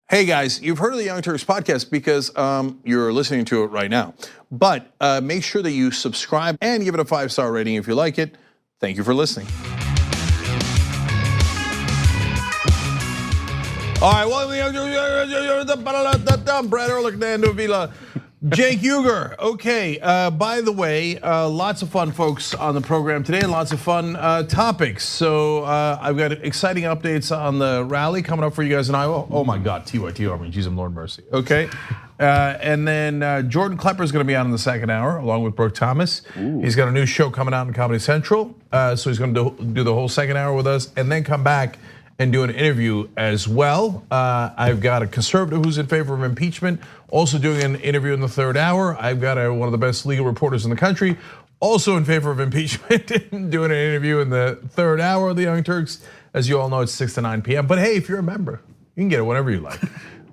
Hey guys, you've heard of the Young Turks podcast because you're listening to it right now. But make sure that you subscribe and give it a 5-star rating if you like it. Thank you for listening. All right, welcome to the Young Turks. Brett Erlich, Nando Vila, Cenk Uygur. Okay, by the way, lots of fun folks on the program today, and lots of fun topics. So I've got exciting updates on the rally coming up for you guys in Iowa. Oh my God, TYT, I mean, geez, Lord mercy. Okay, and then Jordan Klepper is going to be on in the second hour, along with Brooke Thomas. Ooh. He's got a new show coming out in Comedy Central, so he's going to do the whole second hour with us, and then come back and do an interview as well. I've got a conservative who's in favor of impeachment, also doing an interview in the third hour. I've got one of the best legal reporters in the country, also in favor of impeachment, doing an interview in the third hour of the Young Turks. As you all know, it's 6 to 9 p.m. But hey, if you're a member, you can get it whenever you like.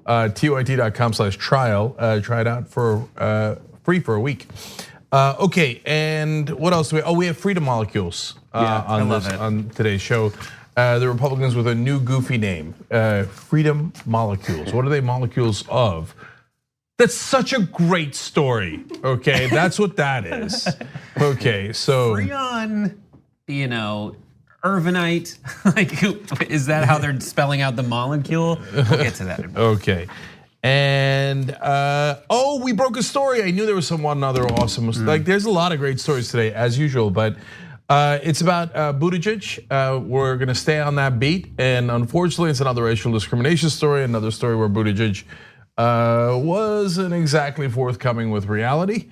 TYT.com/trial, try it out for free for a week. Okay, and what else do we? Oh, we have freedom molecules on today's show. The Republicans with a new goofy name, freedom molecules. What are they molecules of? That's such a great story, okay? That's what that is. Okay, so. Freon, Irvinite, like, is that how they're spelling out the molecule? We'll get to that. Okay, and we broke a story. I knew there was one other awesome, like there's a lot of great stories today, as usual, but it's about Buttigieg. We're gonna stay on that beat, and unfortunately, it's another racial discrimination story. Another story where Buttigieg wasn't exactly forthcoming with reality.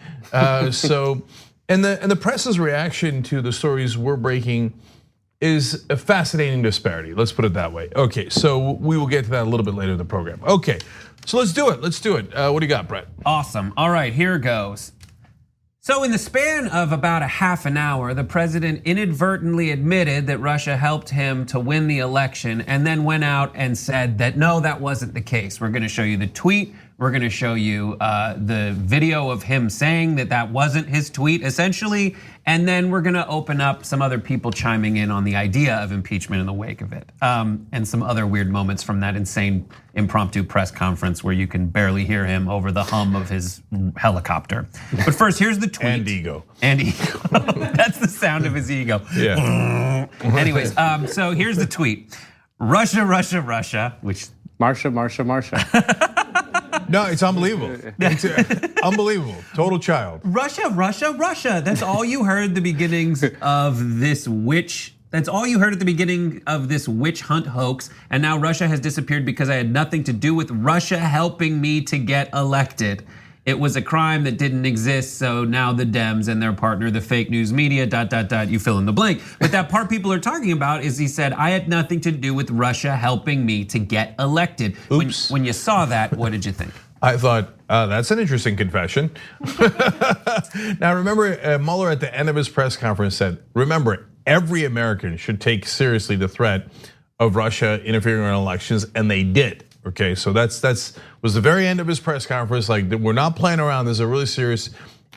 So, and the press's reaction to the stories we're breaking is a fascinating disparity. Let's put it that way. Okay, so we will get to that a little bit later in the program. Okay, so let's do it. Let's do it. What do you got, Brett? Awesome. All right, here goes. So in the span of about a half an hour, the president inadvertently admitted that Russia helped him to win the election, and then went out and said that no, that wasn't the case. We're gonna show you the tweet. We're gonna show you the video of him saying that that wasn't his tweet, essentially. And then we're gonna open up some other people chiming in on the idea of impeachment in the wake of it. And some other weird moments from that insane impromptu press conference where you can barely hear him over the hum of his helicopter. But first, here's the tweet. And ego. And ego. That's the sound of his ego. Yeah. Anyways, so here's the tweet. Russia, Russia, Russia, which. Marsha. No, it's unbelievable. It's unbelievable. Total child. Russia, Russia, Russia. That's all you heard at the beginnings of this witch. That's all you heard at the beginning of this witch hunt hoax. And now Russia has disappeared because I had nothing to do with Russia helping me to get elected. It was a crime that didn't exist, so now the Dems and their partner, the fake news media, ... you fill in the blank. But that part people are talking about is he said, I had nothing to do with Russia helping me to get elected. Oops. When you saw that, what did you think? I thought, that's an interesting confession. Now remember, Mueller at the end of his press conference said, remember, every American should take seriously the threat of Russia interfering in elections, and they did. Okay, so that's was the very end of his press conference. Like, we're not playing around. This is a really serious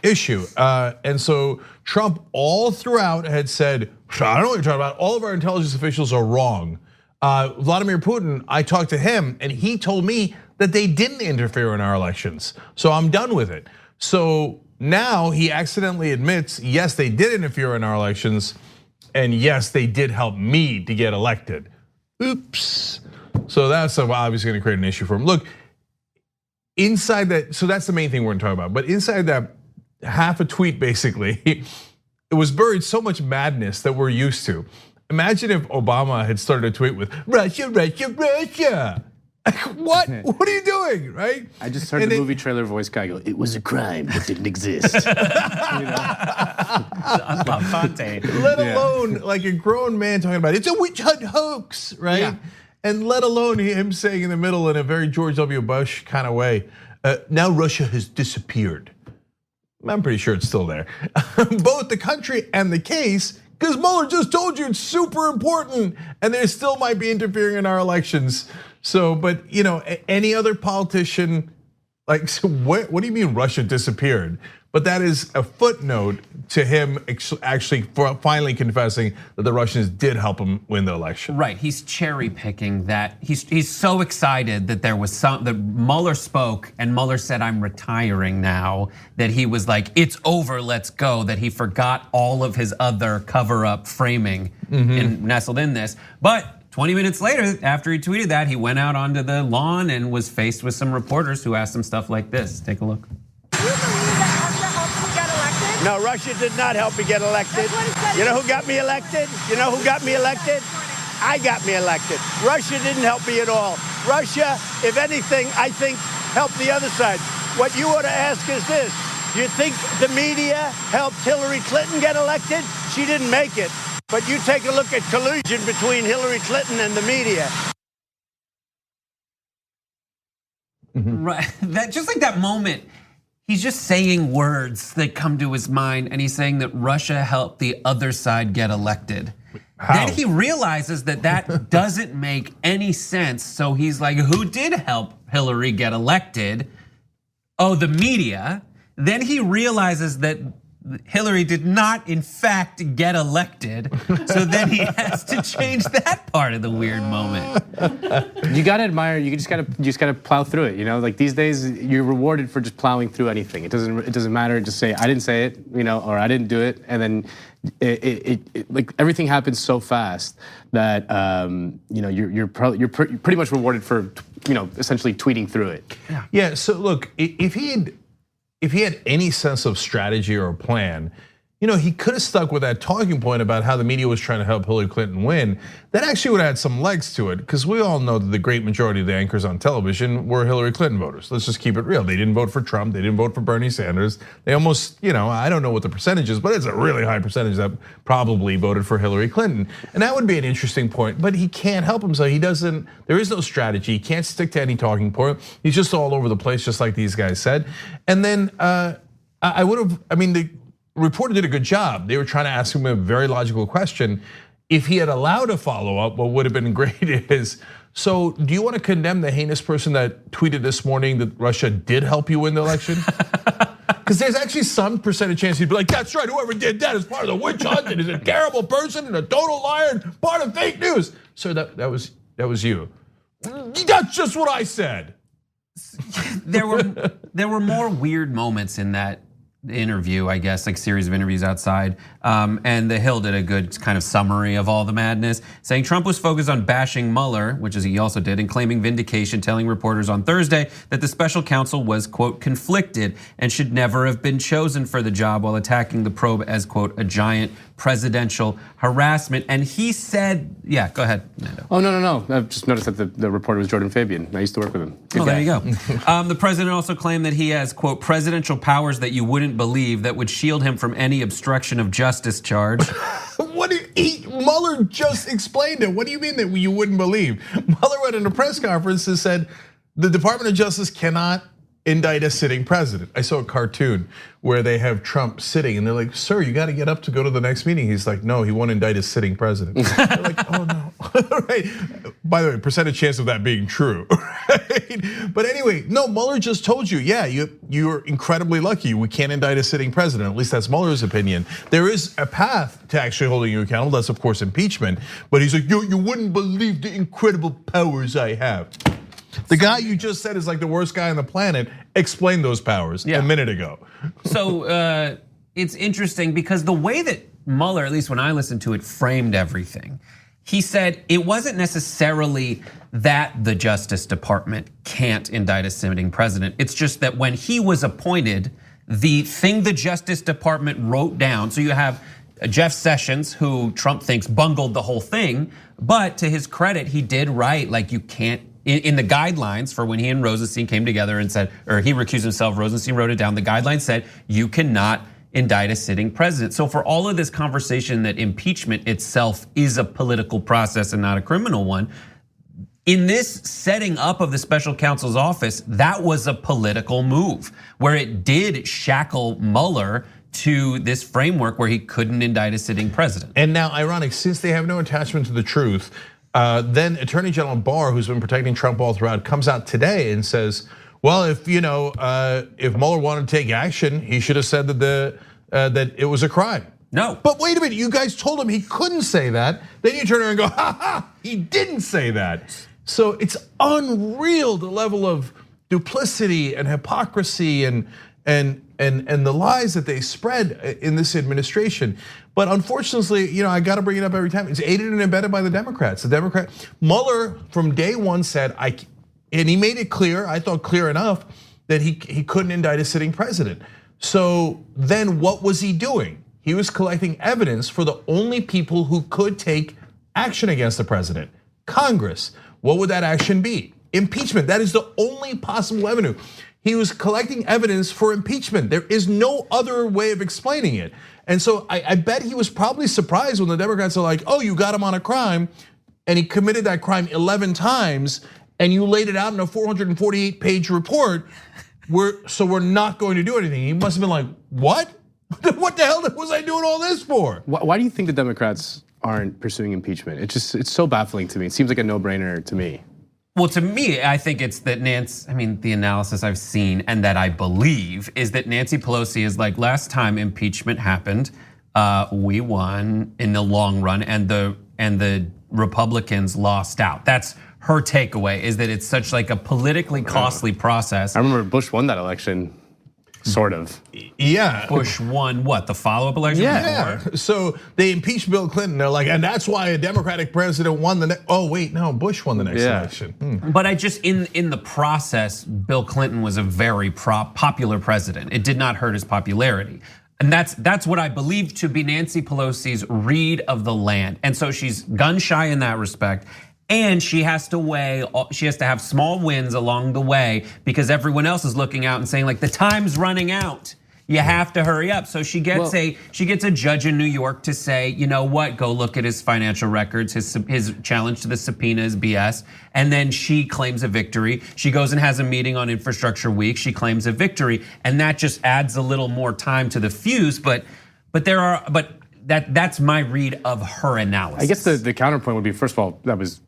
issue. And so Trump all throughout had said, I don't know what you're talking about. All of our intelligence officials are wrong. Vladimir Putin, I talked to him, and he told me that they didn't interfere in our elections. So I'm done with it. So now he accidentally admits, yes, they did interfere in our elections, and yes, they did help me to get elected. Oops. So that's obviously gonna create an issue for him. Look, inside that, so that's the main thing we're gonna talk about. But inside that half a tweet, basically, it was buried so much madness that we're used to. Imagine if Obama had started a tweet with Russia, Russia, Russia. Like, what? What are you doing, right? I just heard the movie trailer voice guy go, it was a crime that didn't exist. Let alone like a grown man talking about it's a witch hunt hoax, right? Yeah. And let alone him saying in the middle in a very George W. Bush kind of way, now Russia has disappeared. I'm pretty sure it's still there. Both the country and the case, because Mueller just told you it's super important and they still might be interfering in our elections. So, but any other politician, like, so what do you mean Russia disappeared? But that is a footnote to him actually finally confessing that the Russians did help him win the election. Right, he's cherry picking that. He's so excited that there was that Mueller spoke and Mueller said, "I'm retiring now," that he was like, "It's over, let's go," that he forgot all of his other cover-up framing and nestled in this. But 20 minutes later, after he tweeted that, he went out onto the lawn and was faced with some reporters who asked him stuff like this. Take a look. No, Russia did not help me get elected. You know who got me elected? You know who got me elected? I got me elected. Russia didn't help me at all. Russia, if anything, I think helped the other side. What you ought to ask is this. Do you think the media helped Hillary Clinton get elected? She didn't make it. But you take a look at collusion between Hillary Clinton and the media. Right, that just like that moment. He's just saying words that come to his mind, and he's saying that Russia helped the other side get elected. How? Then he realizes that that doesn't make any sense. So he's like, who did help Hillary get elected? Oh, the media. Then he realizes that Hillary did not, in fact, get elected. So then he has to change that part of the weird moment. You gotta admire. You just gotta plow through it. You know, like these days, you're rewarded for just plowing through anything. It doesn't matter. Just say I didn't say it, or I didn't do it, and then it like everything happens so fast that you're pretty much rewarded for essentially tweeting through it. Yeah. So look, if he had any sense of strategy or a plan, he could have stuck with that talking point about how the media was trying to help Hillary Clinton win. That actually would have had some legs to it, because we all know that the great majority of the anchors on television were Hillary Clinton voters. Let's just keep it real. They didn't vote for Trump. They didn't vote for Bernie Sanders. They almost, I don't know what the percentage is, but it's a really high percentage that probably voted for Hillary Clinton. And that would be an interesting point, but he can't help himself. There is no strategy. He can't stick to any talking point. He's just all over the place, just like these guys said. And then the reporter did a good job. They were trying to ask him a very logical question. If he had allowed a follow-up, what would have been great is, so do you want to condemn the heinous person that tweeted this morning that Russia did help you win the election? Because there's actually some percentage chance he'd be like, that's right, whoever did that is part of the witch hunt and is a terrible person and a total liar and part of fake news. Sir, that was you. That's just what I said. There were more weird moments in that interview, I guess, like series of interviews outside. And The Hill did a good kind of summary of all the madness, saying Trump was focused on bashing Mueller, which is he also did, and claiming vindication, telling reporters on Thursday that the special counsel was, quote, conflicted and should never have been chosen for the job, while attacking the probe as, quote, a giant presidential harassment. And he said, yeah, go ahead, Nando. Oh, no. I've just noticed that the reporter was Jordan Fabian. I used to work with him. Good guy. There you go. The president also claimed that he has, quote, presidential powers that you wouldn't believe that would shield him from any obstruction of justice charge. Mueller just explained it. What do you mean that you wouldn't believe? Mueller went in a press conference and said the Department of Justice cannot indict a sitting president. I saw a cartoon where they have Trump sitting and they're like, sir, you got to get up to go to the next meeting. He's like, no, he won't indict a sitting president. They're like, oh no. Right. By the way, percentage chance of that being true. Right? But anyway, no, Mueller just told you, yeah, you're incredibly lucky. We can't indict a sitting president. At least that's Mueller's opinion. There is a path to actually holding you accountable. That's of course impeachment. But he's like, you wouldn't believe the incredible powers I have. The guy you just said is like the worst guy on the planet explained those powers a minute ago. So it's interesting because the way that Mueller, at least when I listened to it, framed everything, he said it wasn't necessarily that the Justice Department can't indict a sitting president. It's just that when he was appointed, the thing the Justice Department wrote down, so you have Jeff Sessions, who Trump thinks bungled the whole thing, but to his credit, he did write like you can't, in the guidelines for when he and Rosenstein came together and said, or he recused himself, Rosenstein wrote it down, the guidelines said you cannot indict a sitting president. So for all of this conversation that impeachment itself is a political process and not a criminal one, in this setting up of the special counsel's office, that was a political move where it did shackle Mueller to this framework where he couldn't indict a sitting president. And now, ironic, since they have no attachment to the truth, then Attorney General Barr, who's been protecting Trump all throughout, comes out today and says, Well, if if Mueller wanted to take action, he should have said that that it was a crime. No. But wait a minute, you guys told him he couldn't say that. Then you turn around and go, ha ha, he didn't say that. So it's unreal the level of duplicity and hypocrisy and the lies that they spread in this administration. But unfortunately, I got to bring it up every time. It's aided and abetted by the Democrats. Mueller from day one said, and he made it clear, I thought clear enough, that he couldn't indict a sitting president. So then what was he doing? He was collecting evidence for the only people who could take action against the president, Congress. What would that action be? Impeachment. That is the only possible avenue. He was collecting evidence for impeachment. There is no other way of explaining it. And so I bet he was probably surprised when the Democrats are like, oh, you got him on a crime, and he committed that crime 11 times, and you laid it out in a 448-page report, so we're not going to do anything. He must have been like, what? What the hell was I doing all this for? Why do you think the Democrats aren't pursuing impeachment? It's so baffling to me. It seems like a no-brainer to me. Well, to me, I think it's that the analysis I've seen and that I believe is that Nancy Pelosi is like, last time impeachment happened, we won in the long run, and the Republicans lost out. That's her takeaway, is that it's such like a politically costly process. I remember Bush won that election. Sort of. Yeah. Bush won what? The follow-up election? Yeah. So they impeached Bill Clinton. They're like, and that's why a Democratic president won the next. Oh wait, no, Bush won the next election. But I just in the process, Bill Clinton was a very popular president. It did not hurt his popularity. And that's what I believe to be Nancy Pelosi's read of the land. And so she's gun shy in that respect. And she has to have small wins along the way because everyone else is looking out and saying like, the time's running out. You have to hurry up. So she gets a judge in New York to say, you know what, go look at his financial records. His challenge to the subpoena is BS. And then she claims a victory. She goes and has a meeting on Infrastructure Week. She claims a victory, and that just adds a little more time to the fuse. But that's my read of her analysis. I guess the counterpoint would be, first of all, that was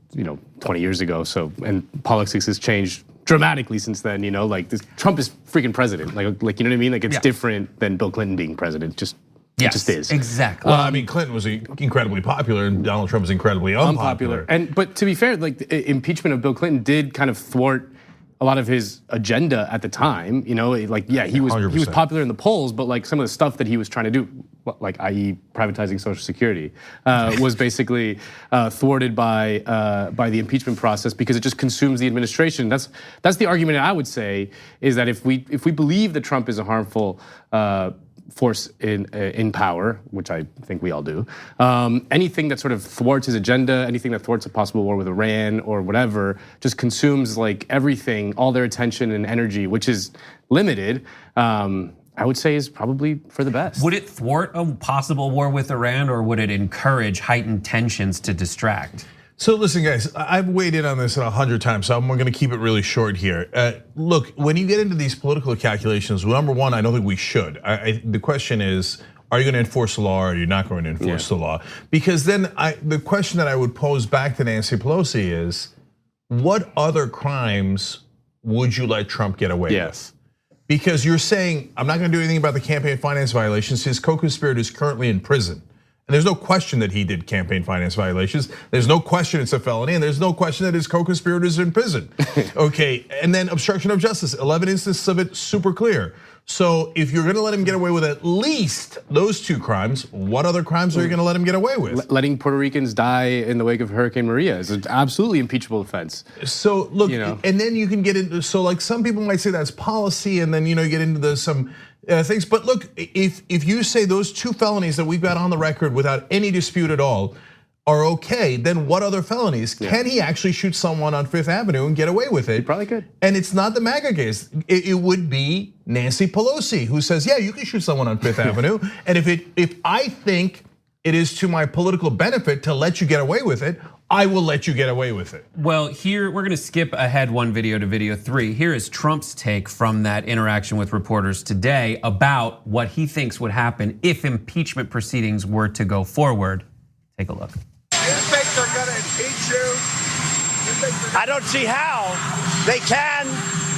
20 years ago. So, and politics has changed dramatically since then. Like Trump is freaking president. Like you know what I mean? Like it's different than Bill Clinton being president. It just is. Exactly. Well, I mean, Clinton was incredibly popular, and Donald Trump was incredibly unpopular. But to be fair, like impeachment of Bill Clinton did kind of thwart a lot of his agenda at the time. He was popular in the polls, but like some of the stuff that he was trying to do, like i.e. privatizing Social Security, was basically thwarted by the impeachment process because it just consumes the administration. That's the argument I would say, is that if we believe that Trump is a harmful force in power, which I think we all do, anything that sort of thwarts his agenda, anything that thwarts a possible war with Iran or whatever, just consumes like everything, all their attention and energy, which is limited. I would say is probably for the best. Would it thwart a possible war with Iran, or would it encourage heightened tensions to distract? So listen, guys, I've weighed in on this 100 times, so I'm gonna keep it really short here. Look, when you get into these political calculations, number one, I don't think we should. The question is, are you gonna enforce the law or are you not going to enforce the law? Because then the question that I would pose back to Nancy Pelosi is, what other crimes would you let Trump get away with? Because you're saying, I'm not gonna do anything about the campaign finance violations. His co-conspirator is currently in prison. And there's no question that he did campaign finance violations. There's no question it's a felony, and there's no question that his co-conspirators are in prison. Okay, and then obstruction of justice, 11 instances of it, super clear. So if you're gonna let him get away with at least those two crimes, what other crimes are you gonna let him get away with? Letting Puerto Ricans die in the wake of Hurricane Maria is an absolutely impeachable offense. So look, and then you can get into, so like some people might say that's policy, and then you get into some things. But look, if you say those two felonies that we've got on the record without any dispute at all are okay, then what other felonies? Can he actually shoot someone on Fifth Avenue and get away with it? He probably could. And it's not the MAGA case. It would be Nancy Pelosi who says, yeah, you can shoot someone on Fifth Avenue. And if I think it is to my political benefit to let you get away with it, I will let you get away with it. Well, here we're gonna skip ahead one video to video 3. Here is Trump's take from that interaction with reporters today about what he thinks would happen if impeachment proceedings were to go forward. Take a look. You think they're gonna impeach you? I don't see how they can.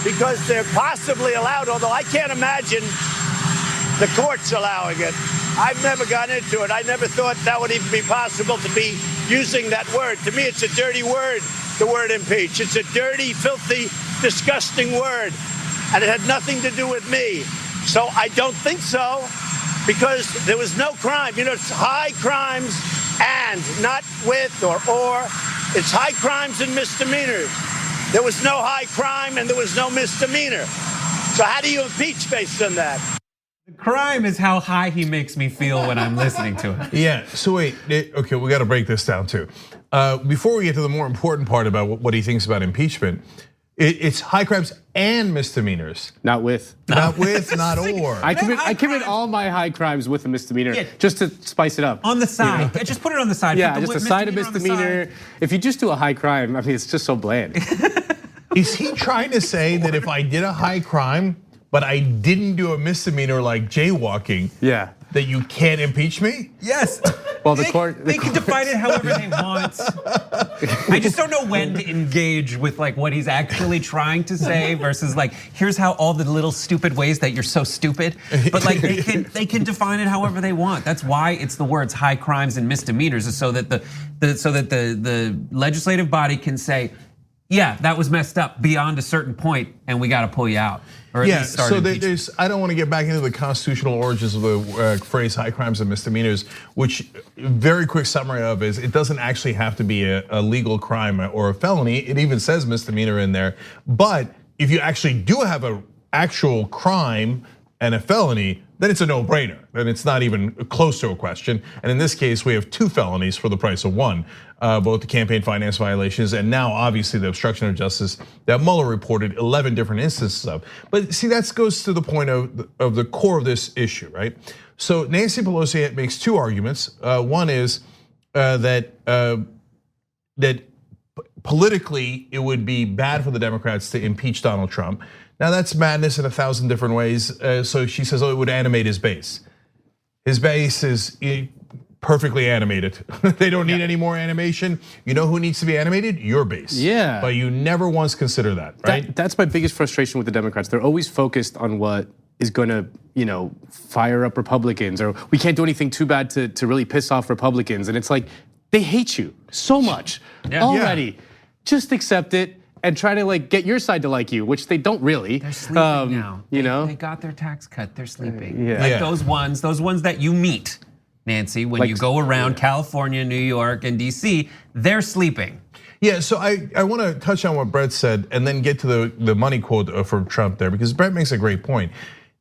because they're possibly allowed, although I can't imagine the courts allowing it. I've never gone into it. I never thought that would even be possible to be using that word. To me, it's a dirty word, the word impeach. It's a dirty, filthy, disgusting word. And it had nothing to do with me. So I don't think so, because there was no crime. You know, it's high crimes and, not with or. It's high crimes and misdemeanors. There was no high crime and there was no misdemeanor. So how do you impeach based on that? The crime is how high he makes me feel when I'm listening to him. Yeah, so wait, okay, we gotta break this down too. Before we get to the more important part about what he thinks about impeachment, it's high crimes and misdemeanors. Not with. Not with, not or. I commit all my high crimes with a misdemeanor just to spice it up. On the side, just put it on the side. Yeah, just a side of misdemeanor. If you just do a high crime, I mean, it's just so bland. Is he trying to say that if I did a high crime, but I didn't do a misdemeanor like jaywalking, that you can't impeach me? Yes. Well, they can define it however they want. I just don't know when to engage with like what he's actually trying to say versus like, here's how all the little stupid ways that you're so stupid. But like they can define it however they want. That's why it's the words high crimes and misdemeanors, is so that the legislative body can say, yeah, that was messed up beyond a certain point, and we got to pull you out. Or at least start there's. I don't want to get back into the constitutional origins of the phrase high crimes and misdemeanors, which very quick summary of is it doesn't actually have to be a legal crime or a felony. It even says misdemeanor in there. But if you actually do have an actual crime and a felony, then it's a no-brainer. Then it's not even close to a question. And in this case, we have 2 felonies for the price of 1, both the campaign finance violations and now obviously the obstruction of justice that Mueller reported 11 different instances of. But see, that goes to the point of the core of this issue, right? So Nancy Pelosi makes 2 arguments. One is that politically it would be bad for the Democrats to impeach Donald Trump. Now that's madness in 1,000 different ways. So she says, oh, it would animate his base. His base is perfectly animated. They don't need any more animation. You know who needs to be animated? Your base. Yeah. But you never once consider that, right? That's my biggest frustration with the Democrats. They're always focused on what is gonna, fire up Republicans, or we can't do anything too bad to really piss off Republicans. And it's like, they hate you so much already. Just accept it. And try to like get your side to like you, which they don't really. They're sleeping now. They got their tax cut. They're sleeping. Like those ones that you meet, Nancy, when you go around California, New York, and DC, they're sleeping. Yeah, so I want to touch on what Brett said and then get to the money quote from Trump there, because Brett makes a great point.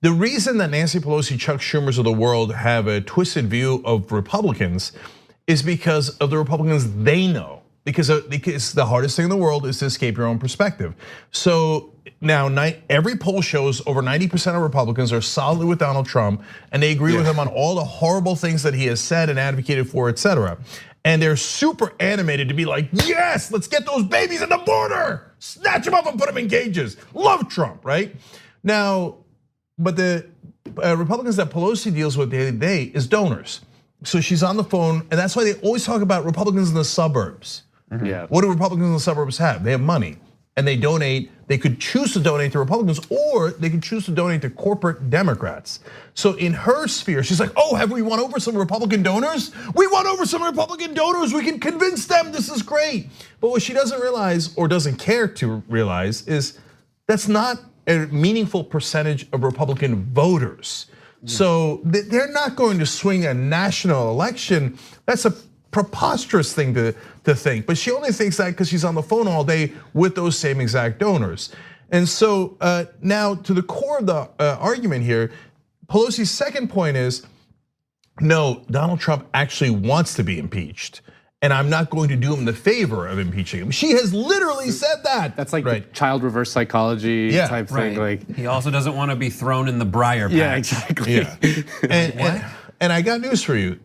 The reason that Nancy Pelosi, Chuck Schumer's of the world have a twisted view of Republicans is because of the Republicans they know. Because the hardest thing in the world is to escape your own perspective. So now every poll shows over 90% of Republicans are solidly with Donald Trump, and they agree with him on all the horrible things that he has said and advocated for, etc. And they're super animated to be like, yes, let's get those babies at the border, snatch them up and put them in cages. Love Trump, right? Now, but the Republicans that Pelosi deals with day to day is donors. So she's on the phone, and that's why they always talk about Republicans in the suburbs. Yeah. What do Republicans in the suburbs have? They have money, and they donate. They could choose to donate to Republicans, or they could choose to donate to corporate Democrats. So in her sphere, she's like, oh, have we won over some Republican donors? We won over some Republican donors. We can convince them this is great. But what she doesn't realize, or doesn't care to realize, is that's not a meaningful percentage of Republican voters. So they're not going to swing a national election. That's a preposterous thing to think, but she only thinks that because she's on the phone all day with those same exact donors. And so now to the core of the argument here, Pelosi's second point is, no, Donald Trump actually wants to be impeached, and I'm not going to do him the favor of impeaching him. She has literally said that. That's like the child reverse psychology type thing. Like he also doesn't want to be thrown in the briar patch. Yeah, exactly. Yeah. And I got news for you.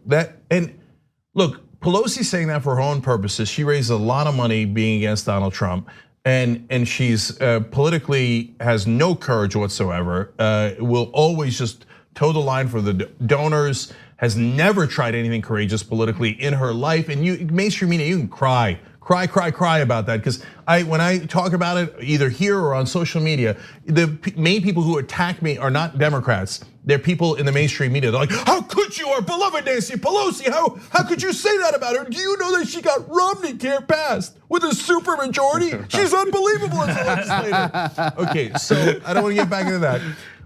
Look, Pelosi's saying that for her own purposes. She raised a lot of money being against Donald Trump, and she's politically has no courage whatsoever. Will always just toe the line for the donors. Has never tried anything courageous politically in her life. And mainstream media, you can cry cry about that, because when I talk about it either here or on social media, the main people who attack me are not Democrats. They're people in the mainstream media. They're like, how could you, our beloved Nancy Pelosi, how could you say that about her? Do you know that she got Romney Care passed with a super majority? She's unbelievable as a legislator. Okay, so I don't want to get back into that.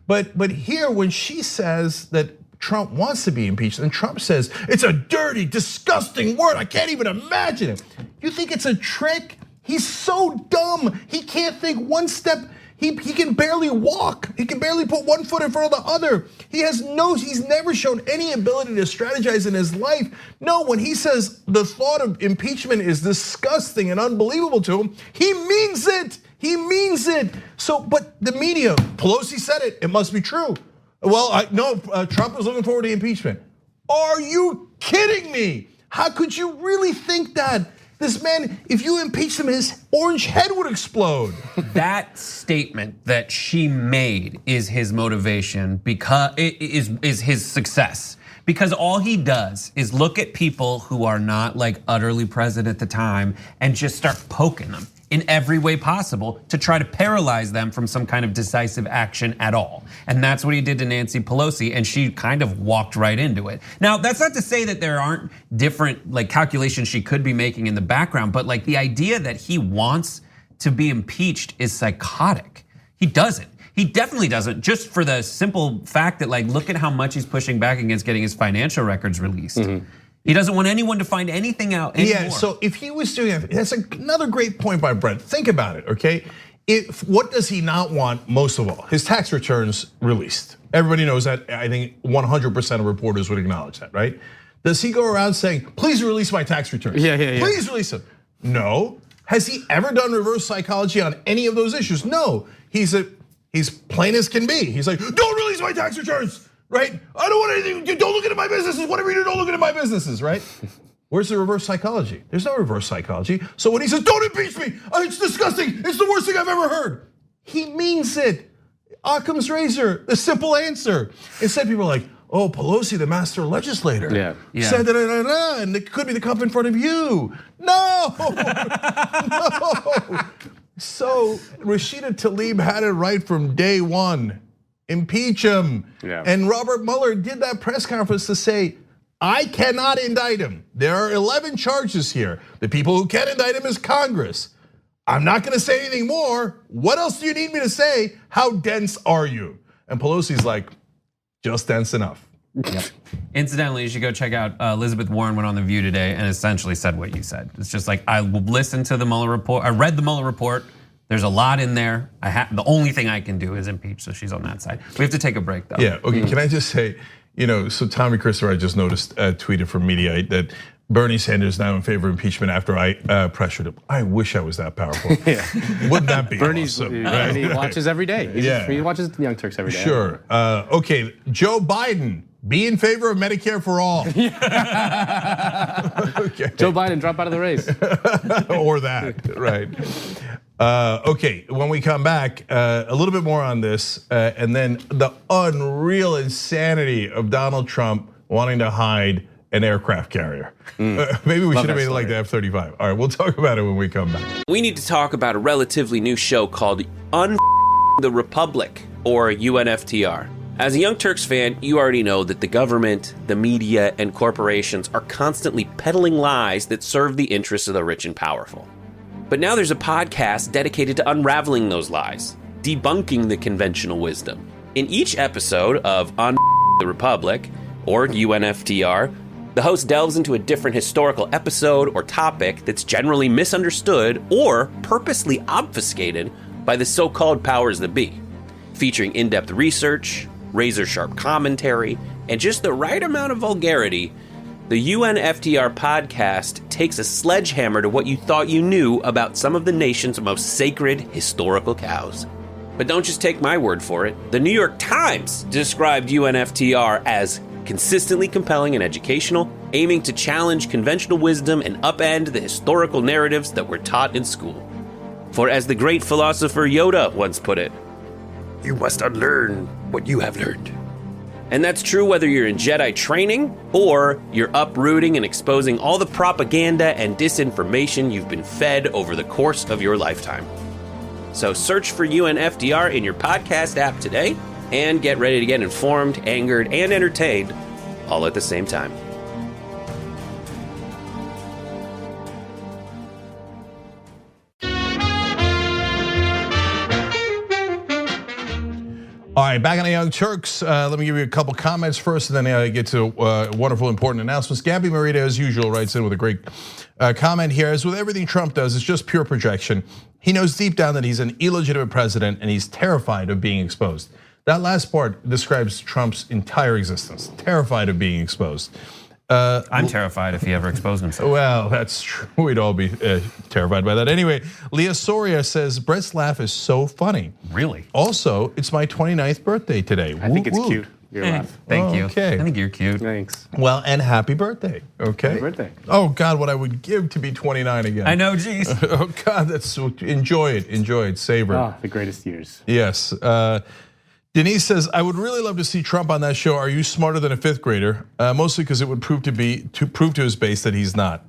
But here, when she says that Trump wants to be impeached, and Trump says, it's a dirty, disgusting word, I can't even imagine it. You think it's a trick? He's so dumb, he can't think one step. He can barely walk. He can barely put one foot in front of the other. He's never shown any ability to strategize in his life. No, when he says the thought of impeachment is disgusting and unbelievable to him, he means it. He means it. So, but the media, Pelosi said it, it must be true. Well, Trump is looking forward to impeachment. Are you kidding me? How could you really think that? This man, if you impeach him, his orange head would explode. That statement that she made is his motivation, because is his success. Because all he does is look at people who are not like utterly present at the time and just start poking them in every way possible to try to paralyze them from some kind of decisive action at all. And that's what he did to Nancy Pelosi, and she kind of walked right into it. Now, that's not to say that there aren't different like calculations she could be making in the background, but like the idea that he wants to be impeached is psychotic. He doesn't. He definitely doesn't, just for the simple fact that like, look at how much he's pushing back against getting his financial records released. He doesn't want anyone to find anything out anymore. Yeah, so if he was doing it, that's another great point by Brett. Think about it, okay? What does he not want most of all? His tax returns released. Everybody knows that. I think 100% of reporters would acknowledge that, right? Does he go around saying, please release my tax returns? Yeah. Please release them. No. Has he ever done reverse psychology on any of those issues? No. He's plain as can be. He's like, don't release my tax returns. Right? I don't want anything, don't look into my businesses, whatever you do, don't look into my businesses, right? Where's the reverse psychology? There's no reverse psychology. So when he says, don't impeach me, it's disgusting, it's the worst thing I've ever heard, he means it. Occam's razor, the simple answer. Instead, people are like, oh, Pelosi, the master legislator, said da-da-da-da, and it could be the cup in front of you. No, no. So Rashida Tlaib had it right from day one. Impeach him. Yeah. And Robert Mueller did that press conference to say, I cannot indict him. There are 11 charges here. The people who can indict him is Congress. I'm not gonna say anything more. What else do you need me to say? How dense are you? And Pelosi's like, just dense enough. Yep. Incidentally, you should go check out Elizabeth Warren went on The View today and essentially said what you said. It's just like, I listened to the Mueller report, I read the Mueller report. There's a lot in there. The only thing I can do is impeach, so she's on that side. We have to take a break though. Yeah, okay, can I just say, so Tommy Christopher, I just noticed, tweeted from Mediaite that Bernie Sanders now in favor of impeachment after I pressured him. I wish I was that powerful. Yeah. Wouldn't that be awesome? Right? He watches every day. He watches the Young Turks every day. Sure, okay, Joe Biden, be in favor of Medicare for all. Okay. Joe Biden, drop out of the race. Or that, right. Okay, when we come back, a little bit more on this, and then the unreal insanity of Donald Trump wanting to hide an aircraft carrier. Maybe we should have made it like the F-35. All right, we'll talk about it when we come back. We need to talk about a relatively new show called the Republic, or UNFTR. As a Young Turks fan, you already know that the government, the media, and corporations are constantly peddling lies that serve the interests of the rich and powerful. But now there's a podcast dedicated to unraveling those lies, debunking the conventional wisdom. In each episode of the Republic, or UNFTR, the host delves into a different historical episode or topic that's generally misunderstood or purposely obfuscated by the so-called powers that be, featuring in-depth research, razor-sharp commentary, and just the right amount of vulgarity. The UNFTR podcast takes a sledgehammer to what you thought you knew about some of the nation's most sacred historical cows. But don't just take my word for it. The New York Times described UNFTR as consistently compelling and educational, aiming to challenge conventional wisdom and upend the historical narratives that were taught in school. For as the great philosopher Yoda once put it, you must unlearn what you have learned. And that's true whether you're in Jedi training or you're uprooting and exposing all the propaganda and disinformation you've been fed over the course of your lifetime. So search for UNFDR in your podcast app today and get ready to get informed, angered, and entertained all at the same time. All right, back on the Young Turks. Let me give you a couple comments first, and then get to wonderful, important announcements. Gabby Marita, as usual, writes in with a great comment here. As with everything Trump does, it's just pure projection. He knows deep down that he's an illegitimate president, and he's terrified of being exposed. That last part describes Trump's entire existence. Terrified of being exposed. I'm terrified if he ever exposed himself. Well, that's true. We'd all be terrified by that. Anyway, Leah Soria says, Brett's laugh is so funny. Really? Also, it's my 29th birthday today. I think it's cute, your laugh. Thank you. Okay. I think you're cute. Thanks. Well, and happy birthday, okay? Happy birthday. Oh God, what I would give to be 29 again. I know, geez. Oh God, that's so, enjoy it, savor it. Oh, the greatest years. Yes. Denise says, I would really love to see Trump on that show. Are you smarter than a fifth grader? Mostly because it would prove to his base that he's not.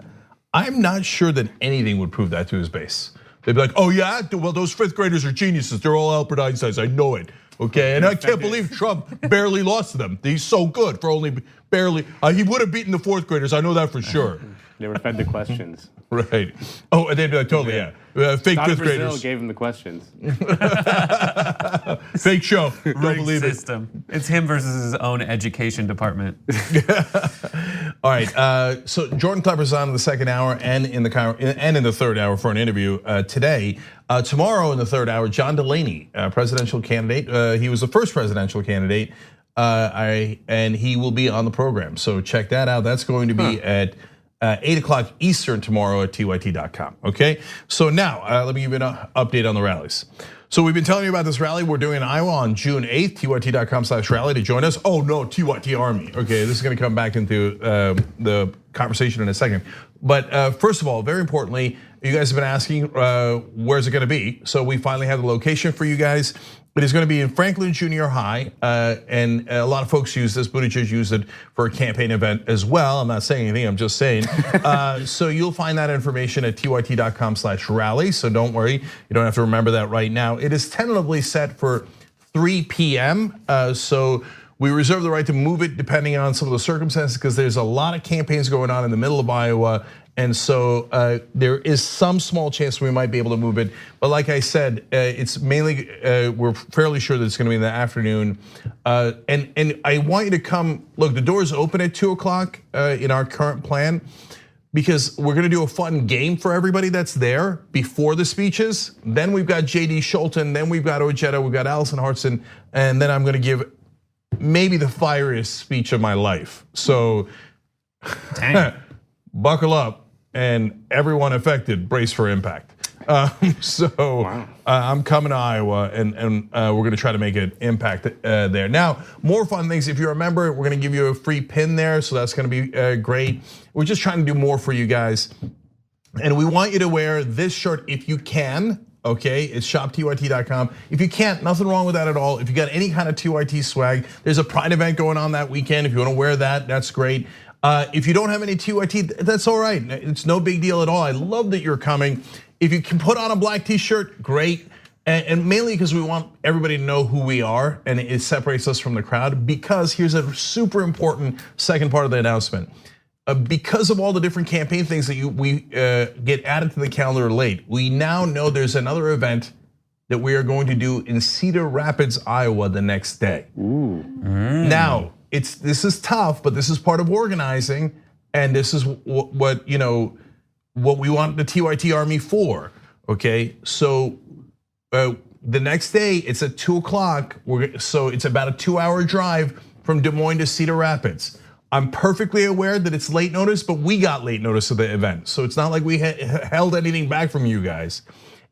I'm not sure that anything would prove that to his base. They'd be like, oh yeah, well those fifth graders are geniuses. They're all Albert Einsteins. I know it. Okay, and I can't believe Trump barely lost to them. He's so good for only barely. He would have beaten the fourth graders. I know that for sure. They were fed the questions. Right. Oh, and they'd be like, totally, yeah. Fake fifth Brazil graders. gave him the questions. Fake show. Don't Rigged believe it. system. It's him versus his own education department. All right. So Jordan Klepper's on in the second hour and in the third hour for an interview today. Tomorrow in the third hour, John Delaney, presidential candidate. He was the first presidential candidate, and he will be on the program. So check that out. That's going to be at 8 o'clock Eastern tomorrow at tyt.com. Okay. So now let me give you an update on the rallies. So we've been telling you about this rally. We're doing in Iowa on June 8th, tyt.com/rally to join us. Oh no, TYT Army. Okay, this is gonna come back into the conversation in a second. But first of all, very importantly, you guys have been asking where's it gonna be? So we finally have the location for you guys. It is gonna be in Franklin Junior High, and a lot of folks use this. Buttigieg used it for a campaign event as well. I'm not saying anything, I'm just saying. So you'll find that information at tyt.com/rally, so don't worry, you don't have to remember that right now. It is tentatively set for 3 p.m., so we reserve the right to move it depending on some of the circumstances because there's a lot of campaigns going on in the middle of Iowa. And so there is some small chance we might be able to move it. But like I said, it's mainly, we're fairly sure that it's gonna be in the afternoon. And I want you to come, look, the doors open at 2 o'clock in our current plan because we're gonna do a fun game for everybody that's there before the speeches. Then we've got JD Scholten, then we've got Ojeda, we've got Allison Hartson, and then I'm gonna give maybe the fieriest speech of my life. So buckle up. And everyone affected, brace for impact. I'm coming to Iowa, and we're gonna try to make an impact there. Now, more fun things. If you're a member, we're gonna give you a free pin there, so that's gonna be great. We're just trying to do more for you guys. And we want you to wear this shirt if you can, okay? It's shoptyt.com. If you can't, nothing wrong with that at all. If you got any kind of TYT swag, there's a Pride event going on that weekend. If you wanna wear that, that's great. If you don't have any TYT, that's all right. It's no big deal at all. I love that you're coming. If you can put on a black t-shirt, great. And mainly because we want everybody to know who we are and it separates us from the crowd because here's a super important second part of the announcement. Because of all the different campaign things that we get added to the calendar late, we now know there's another event that we are going to do in Cedar Rapids, Iowa the next day. Now, this is tough, but this is part of organizing, and this is what we want the TYT Army for. Okay, so the next day it's at 2 o'clock. So it's about a 2-hour drive from Des Moines to Cedar Rapids. I'm perfectly aware that it's late notice, but we got late notice of the event, so it's not like we held anything back from you guys.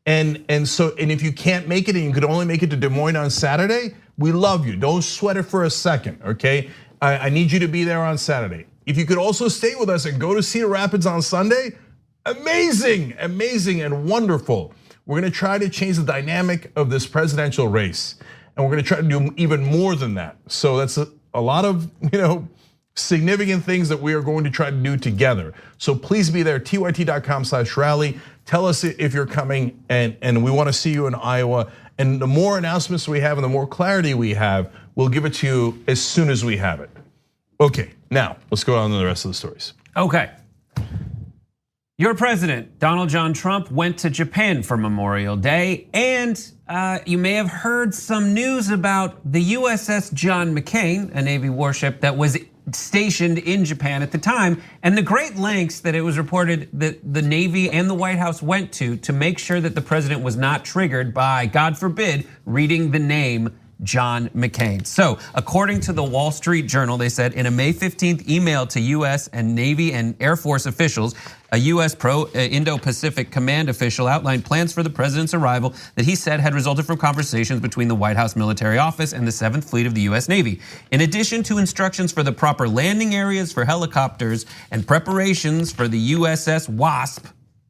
And if you can't make it and you could only make it to Des Moines on Saturday, we love you. Don't sweat it for a second, okay? I need you to be there on Saturday. If you could also stay with us and go to Cedar Rapids on Sunday, amazing, amazing and wonderful. We're gonna try to change the dynamic of this presidential race. And we're gonna try to do even more than that. So that's a lot of significant things that we are going to try to do together. So please be there, tyt.com/rally. Tell us if you're coming, and we want to see you in Iowa. And the more announcements we have and the more clarity we have, we'll give it to you as soon as we have it. Okay, now let's go on to the rest of the stories. Okay. Your president, Donald John Trump, went to Japan for Memorial Day, and you may have heard some news about the USS John McCain, a Navy warship that was stationed in Japan at the time, and the great lengths that it was reported that the Navy and the White House went to make sure that the president was not triggered by, God forbid, reading the name John McCain. So, according to the Wall Street Journal, they said in a May 15th email to US and Navy and Air Force officials, a US Indo-Pacific command official outlined plans for the president's arrival that he said had resulted from conversations between the White House Military Office and the 7th Fleet of the US Navy. In addition to instructions for the proper landing areas for helicopters and preparations for the USS Wasp,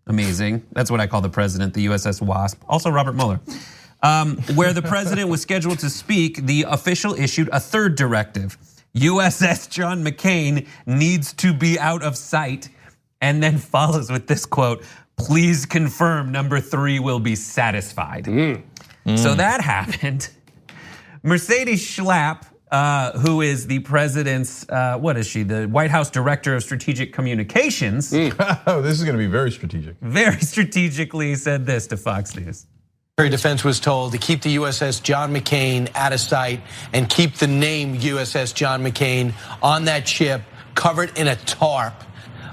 amazing, that's what I call the president, the USS Wasp, also Robert Mueller. Where the president was scheduled to speak, the official issued a third directive. USS John McCain needs to be out of sight, and then follows with this quote, please confirm number 3 will be satisfied. So that happened. Mercedes Schlapp, who is the president's, what is she? The White House Director of Strategic Communications. Oh, this is gonna be very strategic. Very strategically said this to Fox News. Defense was told to keep the USS John McCain out of sight and keep the name USS John McCain on that ship covered in a tarp.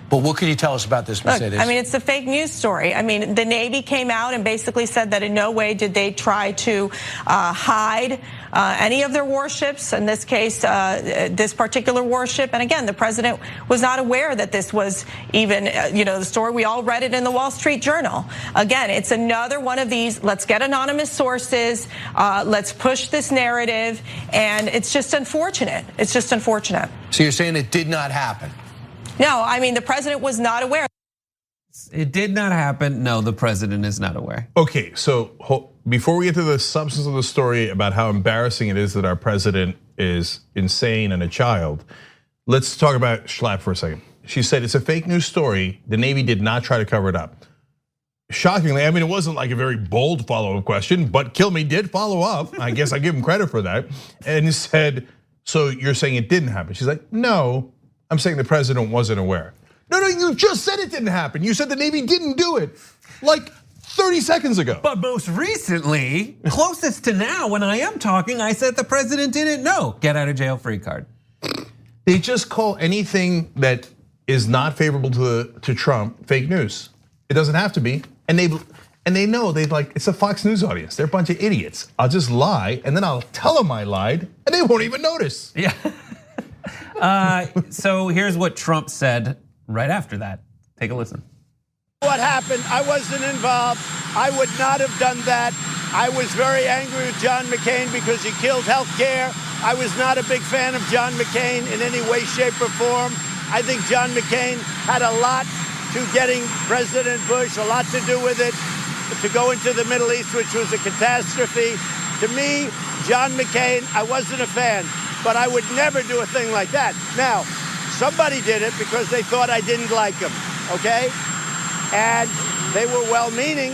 But what can you tell us about this, Mercedes? Look, I mean, it's a fake news story. I mean, the Navy came out and basically said that in no way did they try to hide any of their warships. In this case, this particular warship. And again, the president was not aware that this was even, the story. We all read it in the Wall Street Journal. Again, it's another one of these, let's get anonymous sources, let's push this narrative. And it's just unfortunate. It's just unfortunate. So you're saying it did not happen? No, I mean, the president was not aware. It did not happen. No, the president is not aware. Okay, so before we get to the substance of the story about how embarrassing it is that our president is insane and a child, let's talk about Schlapp for a second. She said it's a fake news story. The Navy did not try to cover it up. Shockingly, I mean, it wasn't like a very bold follow-up question, but Kilme did follow up. I guess I give him credit for that. And he said, so you're saying it didn't happen? She's like, no. I'm saying the president wasn't aware. No, you just said it didn't happen. You said the Navy didn't do it like 30 seconds ago. But most recently, closest to now when I am talking, I said the president didn't know. Get out of jail free card. They just call anything that is not favorable to Trump fake news. It doesn't have to be. And they know it's a Fox News audience. They're a bunch of idiots. I'll just lie and then I'll tell them I lied and they won't even notice. Yeah. So here's what Trump said right after that. Take a listen. What happened? I wasn't involved. I would not have done that. I was very angry with John McCain because he killed healthcare. I was not a big fan of John McCain in any way, shape, or form. I think John McCain had a lot to getting President Bush, a lot to do with it, to go into the Middle East, which was a catastrophe. To me, John McCain, I wasn't a fan. But I would never do a thing like that. Now, somebody did it because they thought I didn't like him, okay? And they were well-meaning.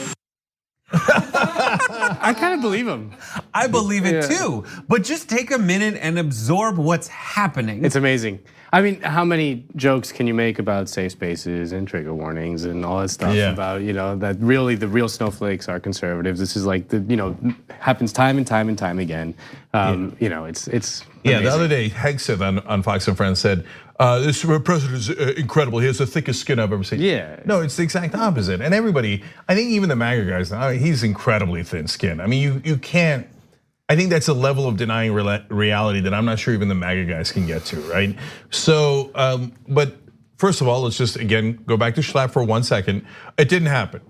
I kind of believe him. I believe it too. But just take a minute and absorb what's happening. It's amazing. I mean, how many jokes can you make about safe spaces and trigger warnings and all that stuff about, that really the real snowflakes are conservatives. This is like happens time and time and time again. It's amazing. The other day, Hank said on Fox and Friends said, this president is incredible. He has the thickest skin I've ever seen. Yeah. No, it's the exact opposite. And everybody, I think even the MAGA guys, he's incredibly thin skinned. I mean, you can't, I think that's a level of denying reality that I'm not sure even the MAGA guys can get to, right? So, but first of all, let's just again go back to Schlapp for 1 second. It didn't happen.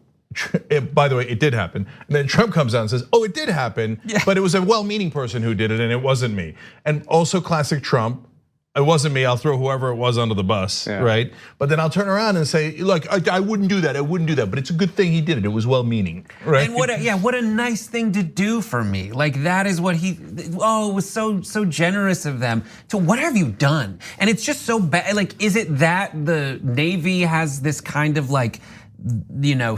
By the way, it did happen. And then Trump comes out and says, oh, it did happen, but it was a well-meaning person who did it and it wasn't me. And also classic Trump, it wasn't me. I'll throw whoever it was under the bus, right? But then I'll turn around and say, look, I wouldn't do that. I wouldn't do that. But it's a good thing he did it. It was well-meaning, right? And what a nice thing to do for me. Like that is what it was so generous of them. To what have you done? And it's just so bad. Like, is it that the Navy has this kind of like,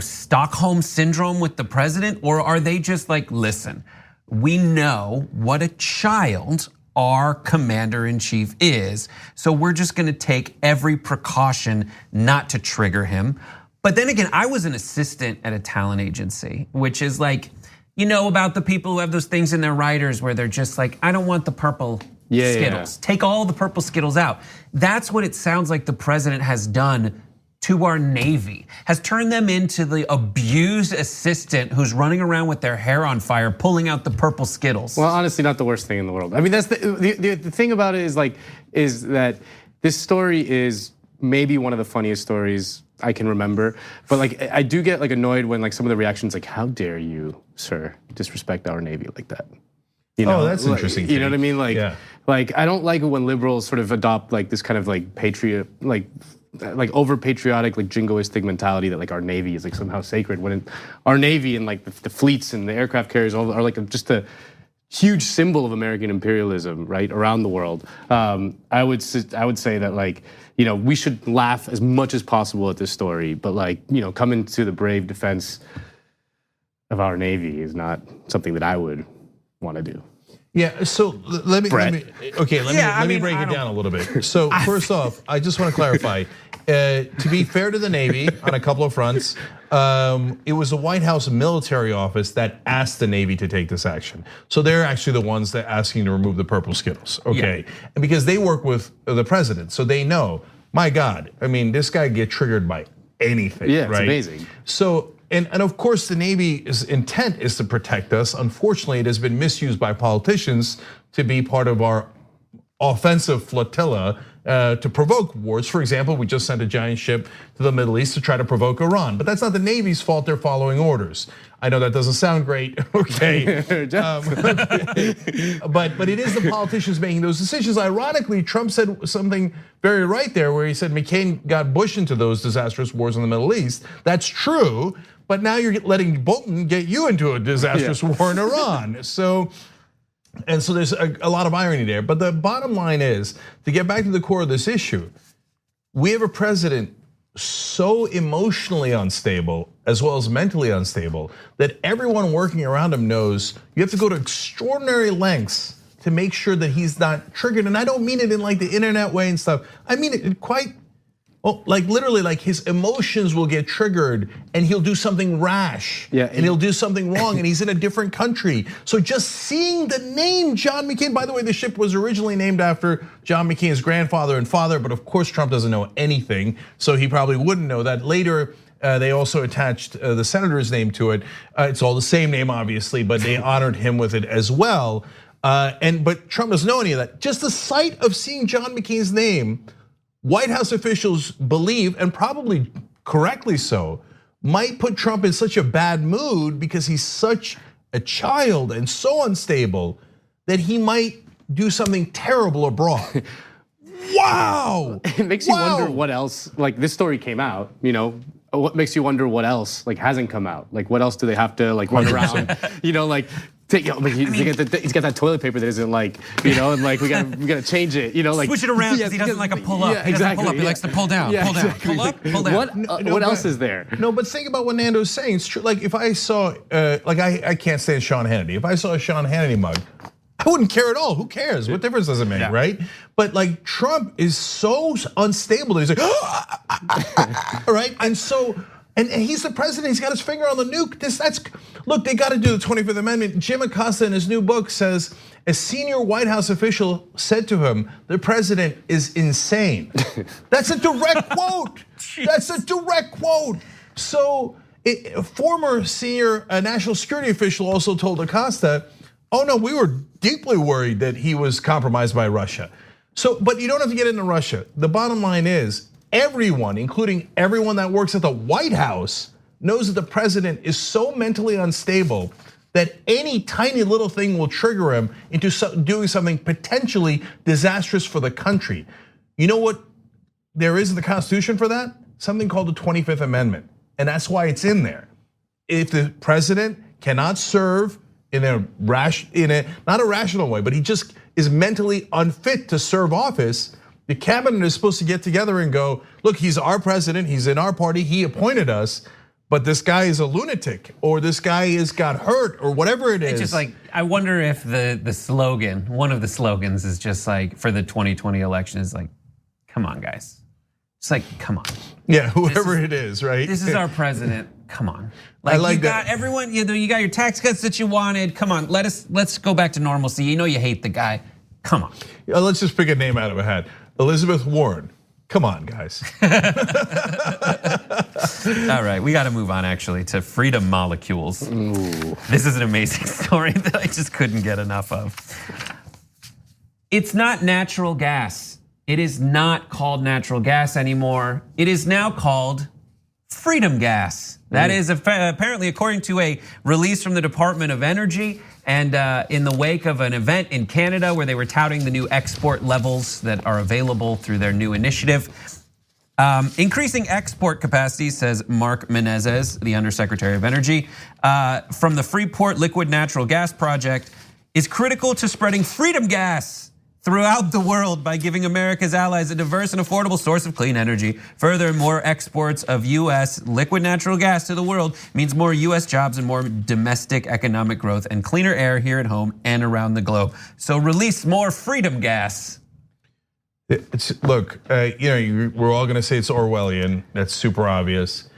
Stockholm syndrome with the president, or are they just like, listen, we know what a child our commander-in-chief is, so we're just gonna take every precaution not to trigger him. But then again, I was an assistant at a talent agency, which is like, about the people who have those things in their writers where they're just like, I don't want the purple Skittles. Take all the purple Skittles out. That's what it sounds like the president has done to our Navy, has turned them into the abused assistant who's running around with their hair on fire, pulling out the purple Skittles. Well, honestly, not the worst thing in the world. I mean, that's the thing about it is that this story is maybe one of the funniest stories I can remember. But like, I do get like annoyed when like some of the reactions, like, how dare you, sir, disrespect our Navy like that? That's interesting. You know what I mean? Like I don't like it when liberals sort of adopt like this kind of like like over patriotic, like jingoistic mentality that like our Navy is like somehow sacred, when our Navy and like the fleets and the aircraft carriers are like just a huge symbol of American imperialism, right, around the world. I would say that like, we should laugh as much as possible at this story, but like, coming to the brave defense of our Navy is not something that I would want to do. Yeah, so let me break it down a little bit. So first off, I just want to clarify, to be fair to the Navy on a couple of fronts, it was the White House military office that asked the Navy to take this action. So they're actually the ones that are asking to remove the purple Skittles, okay? Yeah. And because they work with the president, so they know, my God, I mean, this guy get triggered by anything, right? It's amazing. So, and of course the Navy's intent is to protect us. Unfortunately, it has been misused by politicians to be part of our offensive flotilla to provoke wars. For example, we just sent a giant ship to the Middle East to try to provoke Iran, but that's not the Navy's fault. They're following orders. I know that doesn't sound great, okay? But it is the politicians making those decisions. Ironically, Trump said something very right there, where he said McCain got Bush into those disastrous wars in the Middle East. That's true, but now you're letting Bolton get you into a disastrous war in Iran. So there's a lot of irony there. But the bottom line is, to get back to the core of this issue, we have a president so emotionally unstable as well as mentally unstable that everyone working around him knows you have to go to extraordinary lengths to make sure that he's not triggered. And I don't mean it in like the internet way and stuff. I mean it quite, like literally, like his emotions will get triggered and he'll do something rash, and he'll do something wrong, and he's in a different country. So just seeing the name John McCain, by the way, the ship was originally named after John McCain's grandfather and father, but of course Trump doesn't know anything, so he probably wouldn't know that. Later, they also attached the senator's name to it. It's all the same name, obviously, but they honored him with it as well. But Trump doesn't know any of that. Just the sight of seeing John McCain's name, White House officials believe, and probably correctly so, might put Trump in such a bad mood because he's such a child and so unstable that he might do something terrible abroad. Wow! It makes you wonder what else, like this story came out, what makes you wonder what else like hasn't come out? Like what else do they have to like run around, like he's got that toilet paper that isn't like, and like we gotta change it, like switch it around because he doesn't like a pull up. He doesn't pull up. He likes to pull down. Pull down. Pull up. Pull down. What else is there? No, but think about what Nando's saying. It's true. Like if I saw, I can't stand Sean Hannity. If I saw a Sean Hannity mug, I wouldn't care at all. Who cares? What difference does it make, right? But like Trump is so unstable that he's like, right? And so, and he's the president. He's got his finger on the nuke. Look, they got to do the 25th Amendment. Jim Acosta in his new book says a senior White House official said to him, "The president is insane." That's a direct quote. That's a direct quote. So, a former senior national security official also told Acosta, "Oh no, we were deeply worried that he was compromised by Russia." So, but you don't have to get into Russia. The bottom line is, everyone, including everyone that works at the White House, knows that the president is so mentally unstable that any tiny little thing will trigger him into doing something potentially disastrous for the country. You know what there is in the Constitution for that? Something called the 25th Amendment. And that's why it's in there. If the president cannot serve in a not a rational way, but he just is mentally unfit to serve office, the cabinet is supposed to get together and go, look, he's our president, he's in our party, he appointed us, but this guy is a lunatic, or this guy has got hurt, or whatever it is. It's just like, I wonder if the slogan, one of the slogans is just like, for the 2020 election is like, come on, guys. It's like, come on. Yeah, whoever it is, right? This is our president. Come on. I like you got that. Everyone, you got your tax cuts that you wanted. Come on, let's go back to normalcy. You know you hate the guy. Come on. Let's just pick a name out of a hat. Elizabeth Warren. Come on, guys. All right, we got to move on actually to freedom molecules. Ooh. This is an amazing story that I just couldn't get enough of. It's not natural gas. It is not called natural gas anymore. It is now called freedom gas. That is apparently according to a release from the Department of Energy, and in the wake of an event in Canada where they were touting the new export levels that are available through their new initiative. Increasing export capacity, says Mark Menezes, the Undersecretary of Energy, from the Freeport Liquid Natural Gas Project is critical to spreading freedom gas throughout the world by giving America's allies a diverse and affordable source of clean energy. Further, more exports of US liquid natural gas to the world means more US jobs and more domestic economic growth and cleaner air here at home and around the globe. So release more freedom gas. Look, we're all gonna say it's Orwellian, that's super obvious.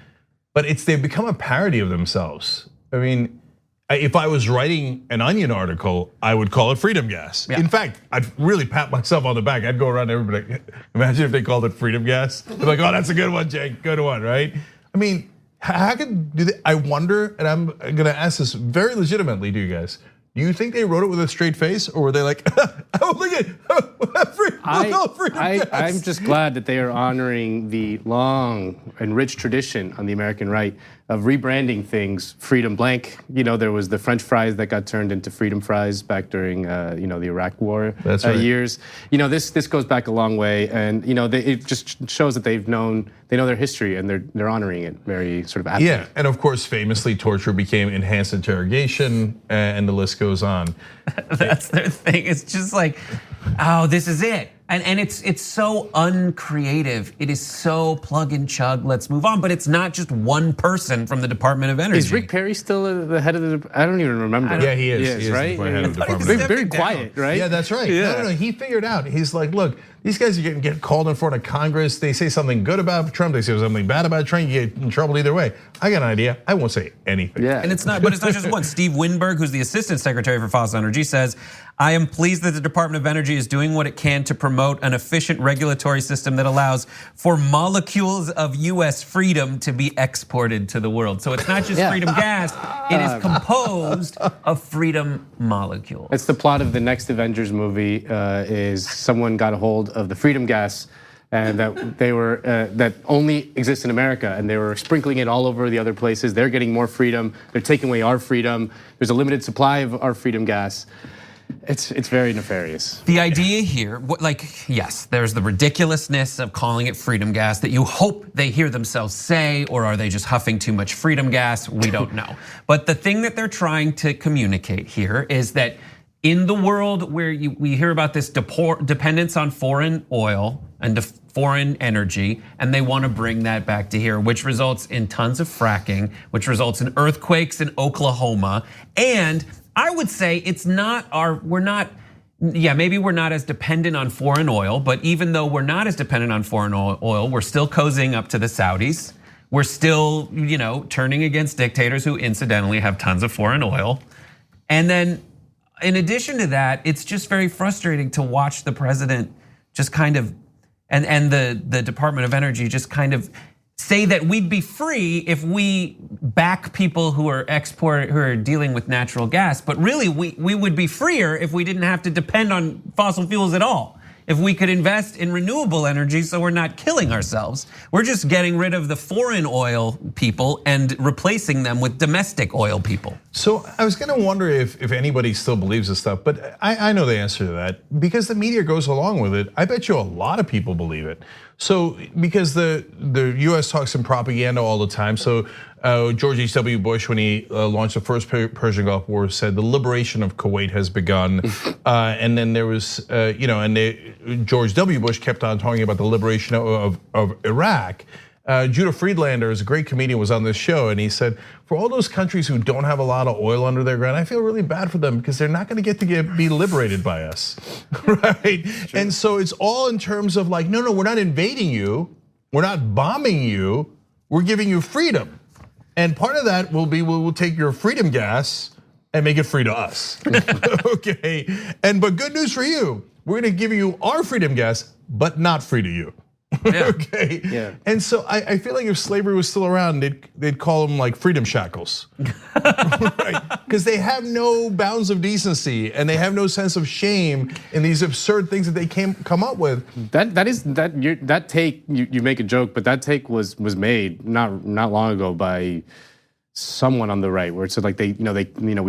But they've become a parody of themselves. I mean, if I was writing an Onion article, I would call it freedom gas. Yeah. In fact, I'd really pat myself on the back. I'd go around to everybody. Imagine if they called it freedom gas. They're like, oh, that's a good one, Jake, good one, right? I mean, how could do they? I wonder, and I'm gonna ask this very legitimately to you guys. Do you think they wrote it with a straight face, or were they like, oh, look at freedom gas? I'm just glad that they are honoring the long and rich tradition on the American right of rebranding things freedom blank. There was the French fries that got turned into freedom fries back during the Iraq War years. This goes back a long way, and it just shows that they know their history, and they're honoring it very sort of aptly. Yeah, and of course, famously, torture became enhanced interrogation, and the list goes on. That's their thing. It's just like, oh, this is it. And it's so uncreative. It is so plug and chug. Let's move on. But it's not just one person from the Department of Energy. Is Rick Perry still the head of the? I don't even remember. Yeah, he is. He is right. The head of the Department. Very quiet, right? Yeah, that's right. Yeah. No, he figured out. He's like, look, these guys are getting get called in front of Congress. They say something good about Trump. They say something bad about Trump. You get in trouble either way. I got an idea. I won't say anything. Yeah. And it's not just one. Steve Winberg, who's the Assistant Secretary for Fossil Energy, says, I am pleased that the Department of Energy is doing what it can to promote an efficient regulatory system that allows for molecules of US freedom to be exported to the world. So it's not just freedom gas, it is composed of freedom molecules. It's the plot of the next Avengers movie, is someone got a hold of the freedom gas and that only exists in America, and they were sprinkling it all over the other places. They're getting more freedom, they're taking away our freedom. There's a limited supply of our freedom gas. It's very nefarious. The idea here, yes, there's the ridiculousness of calling it freedom gas that you hope they hear themselves say, or are they just huffing too much freedom gas? We don't know. But the thing that they're trying to communicate here is that in the world where we hear about this dependence on foreign oil and foreign energy, and they want to bring that back to here, which results in tons of fracking, which results in earthquakes in Oklahoma, and I would say maybe we're not as dependent on foreign oil, but even though we're not as dependent on foreign oil, we're still cozying up to the Saudis. We're still, turning against dictators who incidentally have tons of foreign oil. And then in addition to that, it's just very frustrating to watch the president just kind of, and the Department of Energy just kind of say that we'd be free if we back people who are dealing with natural gas, but really we would be freer if we didn't have to depend on fossil fuels at all. if we could invest in renewable energy so we're not killing ourselves. We're just getting rid of the foreign oil people and replacing them with domestic oil people. So I was gonna wonder if anybody still believes this stuff, but I know the answer to that because the media goes along with it. I bet you a lot of people believe it. So because the US talks in propaganda all the time. So George H.W. Bush, when he launched the first Persian Gulf War, said the liberation of Kuwait has begun. And then there was, George W. Bush kept on talking about the liberation of Iraq. Judah Friedlander, is a great comedian, was on this show, and he said, for all those countries who don't have a lot of oil under their ground, I feel really bad for them because they're not going to be liberated by us, right? And so it's all in terms of like, no, we're not invading you, we're not bombing you, we're giving you freedom. And part of that will be we'll take your freedom gas and make it free to us, okay? But good news for you, we're going to give you our freedom gas, but not free to you. Yeah. Okay. Yeah. And so I feel like if slavery was still around, they'd call them like freedom shackles, right? Because they have no bounds of decency and they have no sense of shame in these absurd things that they come up with. That take you make a joke, but that take was made not long ago by someone on the right, where it said like we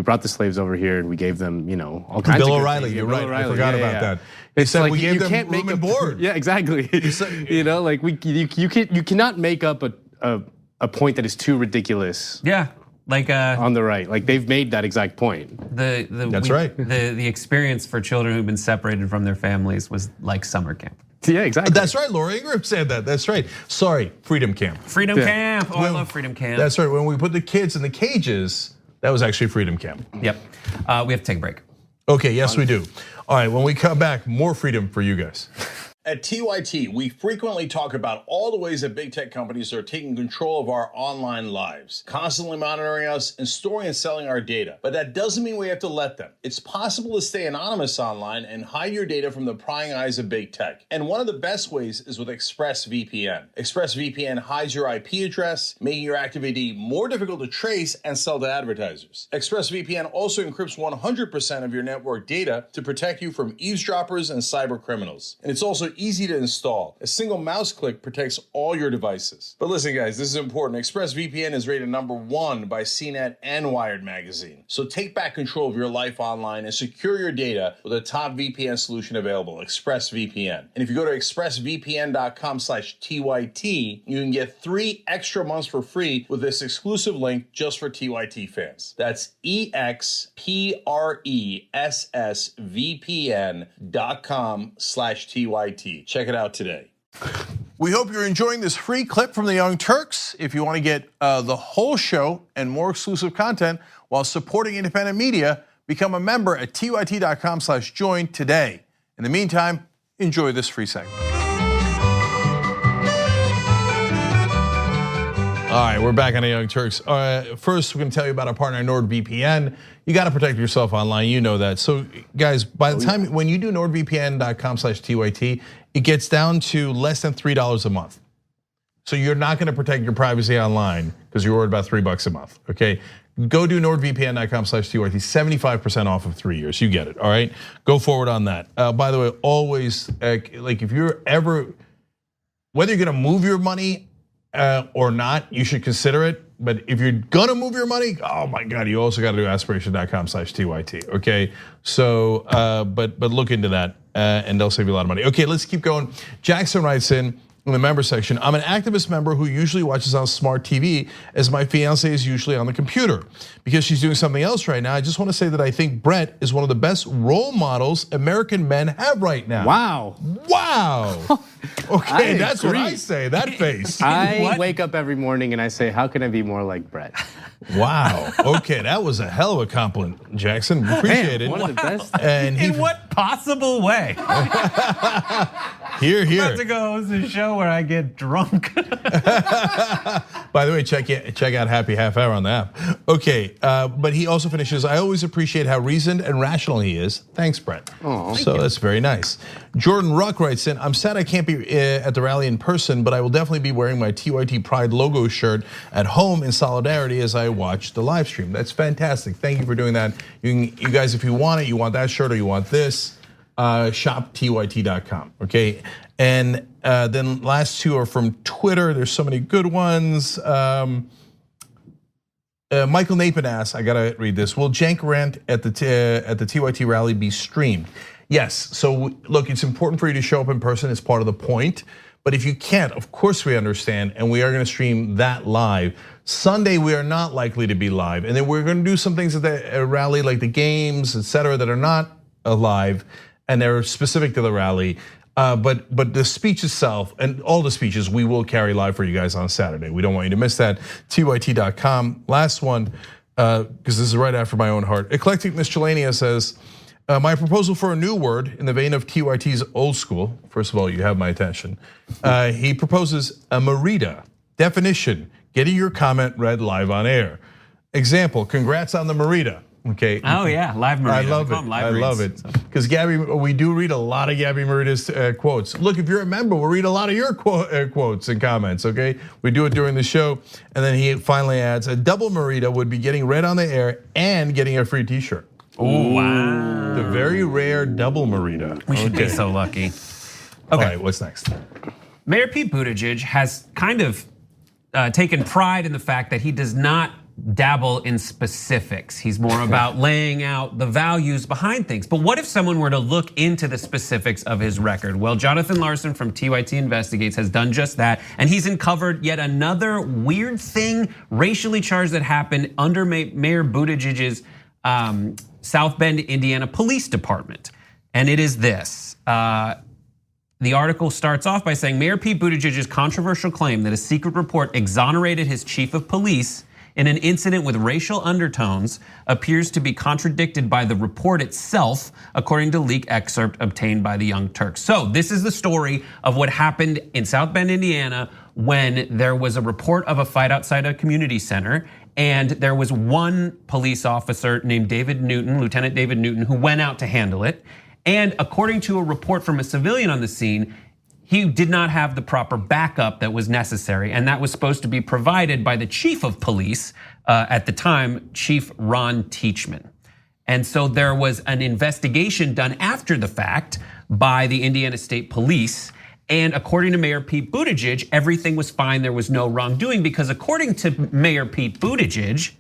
brought the slaves over here and we gave them all kinds of Bill O'Reilly. You're right. I forgot about that. They said like we gave them room and board. Yeah, exactly. Like you cannot make up a point that is too ridiculous. Yeah, like on the right, like they've made that exact point. That's right. The experience for children who've been separated from their families was like summer camp. Yeah, exactly. That's right. Laura Ingraham said that. That's right. Sorry, Freedom Camp. Freedom Camp. Oh, I love Freedom Camp. That's right. When we put the kids in the cages, that was actually Freedom Camp. Yep. We have to take a break. Okay. Yes, we do. All right. When we come back, more freedom for you guys. At TYT, we frequently talk about all the ways that big tech companies are taking control of our online lives, constantly monitoring us and storing and selling our data. But that doesn't mean we have to let them. It's possible to stay anonymous online and hide your data from the prying eyes of big tech. And one of the best ways is with ExpressVPN. ExpressVPN hides your IP address, making your activity more difficult to trace and sell to advertisers. ExpressVPN also encrypts 100% of your network data to protect you from eavesdroppers and cyber criminals. And it's also easy to install. A single mouse click protects all your devices. But listen, guys, this is important. ExpressVPN is rated #1 by CNET and Wired magazine. So take back control of your life online and secure your data with a top VPN solution available, ExpressVPN. And if you go to expressvpn.com/TYT, you can get 3 extra months for free with this exclusive link just for TYT fans. That's expressvpn.com/TYT. Check it out today. We hope you're enjoying this free clip from the Young Turks. If you want to get the whole show and more exclusive content while supporting independent media, become a member at tyt.com/join today. In the meantime, enjoy this free segment. All right, we're back on the Young Turks. First, we're going to tell you about our partner NordVPN. You got to protect yourself online, you know that. So, guys, by the time when you do nordvpn.com/TYT, it gets down to less than $3 a month. So you're not going to protect your privacy online because you're worried about $3 a month. Okay, go do nordvpn.com/TYT. 75% off of 3 years. You get it. All right, go forward on that. By the way, always like if you're ever, whether you're going to move your money or not, you should consider it. But if you're gonna move your money, oh my God, you also gotta do aspiration.com/TYT, okay? So, but look into that and they'll save you a lot of money. Okay, let's keep going. Jackson writes in the member section, I'm an activist member who usually watches on smart TV as my fiance is usually on the computer. Because she's doing something else right now, I just wanna say that I think Brett is one of the best role models American men have right now. Wow. Wow. Okay, that's what I say, that face. I wake up every morning and I say, how can I be more like Brett? Wow, okay, that was a hell of a compliment, Jackson. Appreciate it. One of the best. And in what possible way? Here. I'm about to go host a show where I get drunk. By the way, check out Happy Half Hour on the app. Okay, but he also finishes, I always appreciate how reasoned and rational he is. Thanks, Brett. So that's very nice. Jordan Ruck writes in, I'm sad I can't be at the rally in person, but I will definitely be wearing my TYT Pride logo shirt at home in solidarity as I watch the live stream. That's fantastic. Thank you for doing that. You guys, if you want it, you want that shirt or you want this, shoptyt.com. Okay, and then last two are from Twitter. There's so many good ones. Michael Napin asks, I gotta read this. Will Cenk rant at the TYT rally be streamed? Yes. So look, it's important for you to show up in person. It's part of the point. But if you can't, of course we understand, and we are going to stream that live. Sunday we are not likely to be live, and then we're going to do some things at the rally, like the games, etc., that are not live, and they're specific to the rally. But the speech itself and all the speeches we will carry live for you guys on Saturday. We don't want you to miss that. TYT.com. Last one, because this is right after my own heart. Eclectic Miscellanea says, my proposal for a new word in the vein of TYT's old school. First of all, you have my attention. He proposes a Merida. Definition: getting your comment read live on air. Example: congrats on the Merida. Okay. Oh yeah, live Merida. I love it. I love it. Because Gabby, we do read a lot of Gabby Merida's quotes. Look, if you're a member, we'll read a lot of your quotes and comments. Okay, we do it during the show, and then he finally adds, a double Merida would be getting read on the air and getting a free T-shirt. Oh wow! The very rare double Merida. We should be so lucky. Okay, all right, what's next? Mayor Pete Buttigieg has kind of taken pride in the fact that he does not dabble in specifics. He's more about laying out the values behind things. But what if someone were to look into the specifics of his record? Well, Jonathan Larson from TYT Investigates has done just that, and he's uncovered yet another weird thing, racially charged, that happened under Mayor Buttigieg's South Bend, Indiana Police Department. And it is this. The article starts off by saying Mayor Pete Buttigieg's controversial claim that a secret report exonerated his chief of police in an incident with racial undertones appears to be contradicted by the report itself, according to leaked excerpt obtained by the Young Turks. So this is the story of what happened in South Bend, Indiana, when there was a report of a fight outside a community center, and there was one police officer named David Newton, Lieutenant David Newton, who went out to handle it. And according to a report from a civilian on the scene, he did not have the proper backup that was necessary, and that was supposed to be provided by the chief of police at the time, Chief Ron Teachman. And so there was an investigation done after the fact by the Indiana State Police. And according to Mayor Pete Buttigieg, everything was fine. There was no wrongdoing, because according to Mayor Pete Buttigieg,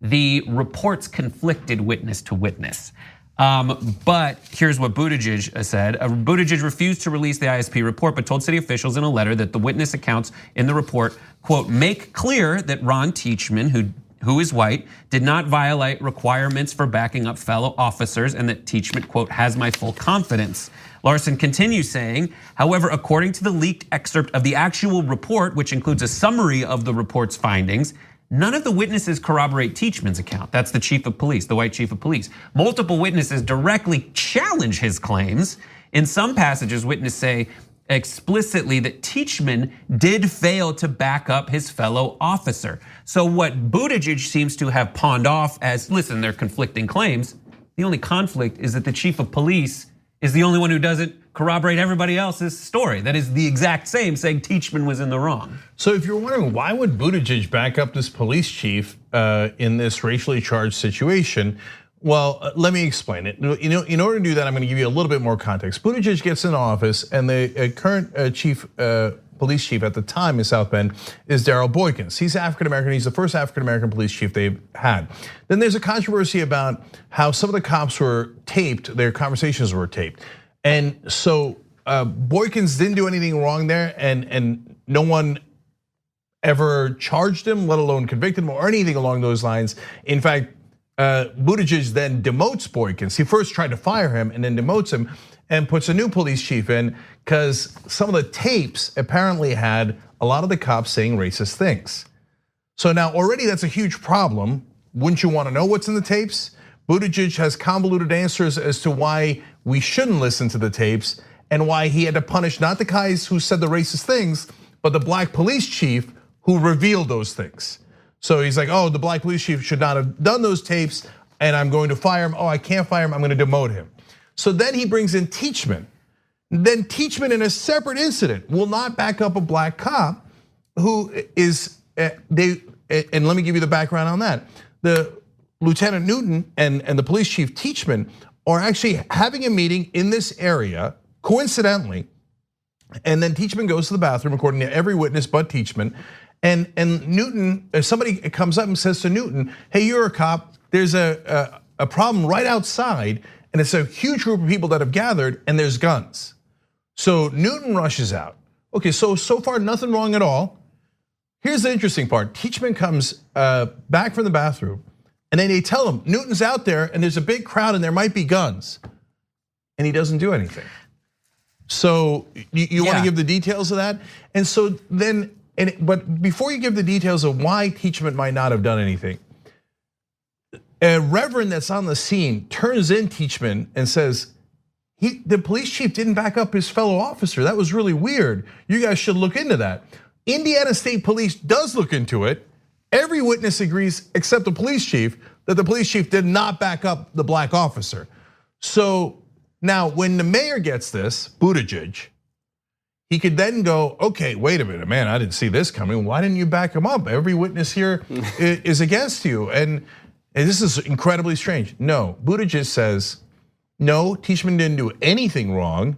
the reports conflicted witness to witness. But here's what Buttigieg said. Buttigieg refused to release the ISP report, but told city officials in a letter that the witness accounts in the report, quote, make clear that Ron Teachman, who is white, did not violate requirements for backing up fellow officers, and that Teachman, quote, has my full confidence. Larson continues saying, however, according to the leaked excerpt of the actual report, which includes a summary of the report's findings, none of the witnesses corroborate Teachman's account. That's the chief of police, the white chief of police. Multiple witnesses directly challenge his claims. In some passages, witnesses say explicitly that Teachman did fail to back up his fellow officer. So what Buttigieg seems to have pawned off as, listen, they're conflicting claims. The only conflict is that the chief of police is the only one who doesn't corroborate everybody else's story. That is the exact same, saying Teachman was in the wrong. So if you're wondering why would Buttigieg back up this police chief in this racially charged situation, well, let me explain it. You know, in order to do that, I'm going to give you a little bit more context. Buttigieg gets in office, and the current police chief at the time in South Bend is Darrell Boykins. He's African American. He's the first African American police chief they've had. Then there's a controversy about how some of the cops were taped, their conversations were taped. And so Boykins didn't do anything wrong there, and no one ever charged him, let alone convicted him or anything along those lines. In fact, Buttigieg then demotes Boykins. He first tried to fire him and then demotes him and puts a new police chief in, because some of the tapes apparently had a lot of the cops saying racist things. So now already that's a huge problem. Wouldn't you want to know what's in the tapes? Buttigieg has convoluted answers as to why we shouldn't listen to the tapes, and why he had to punish not the guys who said the racist things, but the black police chief who revealed those things. So he's like, oh, the black police chief should not have done those tapes, and I'm going to fire him. Oh, I can't fire him, I'm going to demote him. So then he brings in Teachman. Then Teachman, in a separate incident, will not back up a black cop who is, and let me give you the background on that. The Lieutenant Newton and the police chief Teachman are actually having a meeting in this area, coincidentally, and then Teachman goes to the bathroom, according to every witness but Teachman. And Newton, somebody comes up and says to Newton, hey, you're a cop, there's a problem right outside, and it's a huge group of people that have gathered, and there's guns. So Newton rushes out. Okay, so far nothing wrong at all. Here's the interesting part. Teachman comes back from the bathroom, and then they tell him, Newton's out there, and there's a big crowd, and there might be guns. And he doesn't do anything. So you want to give the details of that? And so then, but before you give the details of why Teachman might not have done anything, a reverend that's on the scene turns in Teachman and says, the police chief didn't back up his fellow officer. That was really weird. You guys should look into that. Indiana State Police does look into it. Every witness agrees, except the police chief, that the police chief did not back up the black officer. So now when the mayor gets this, Buttigieg, he could then go, okay, wait a minute, man, I didn't see this coming. Why didn't you back him up? Every witness here is against you. And this is incredibly strange. No, Buttigieg says, no, Teachman didn't do anything wrong,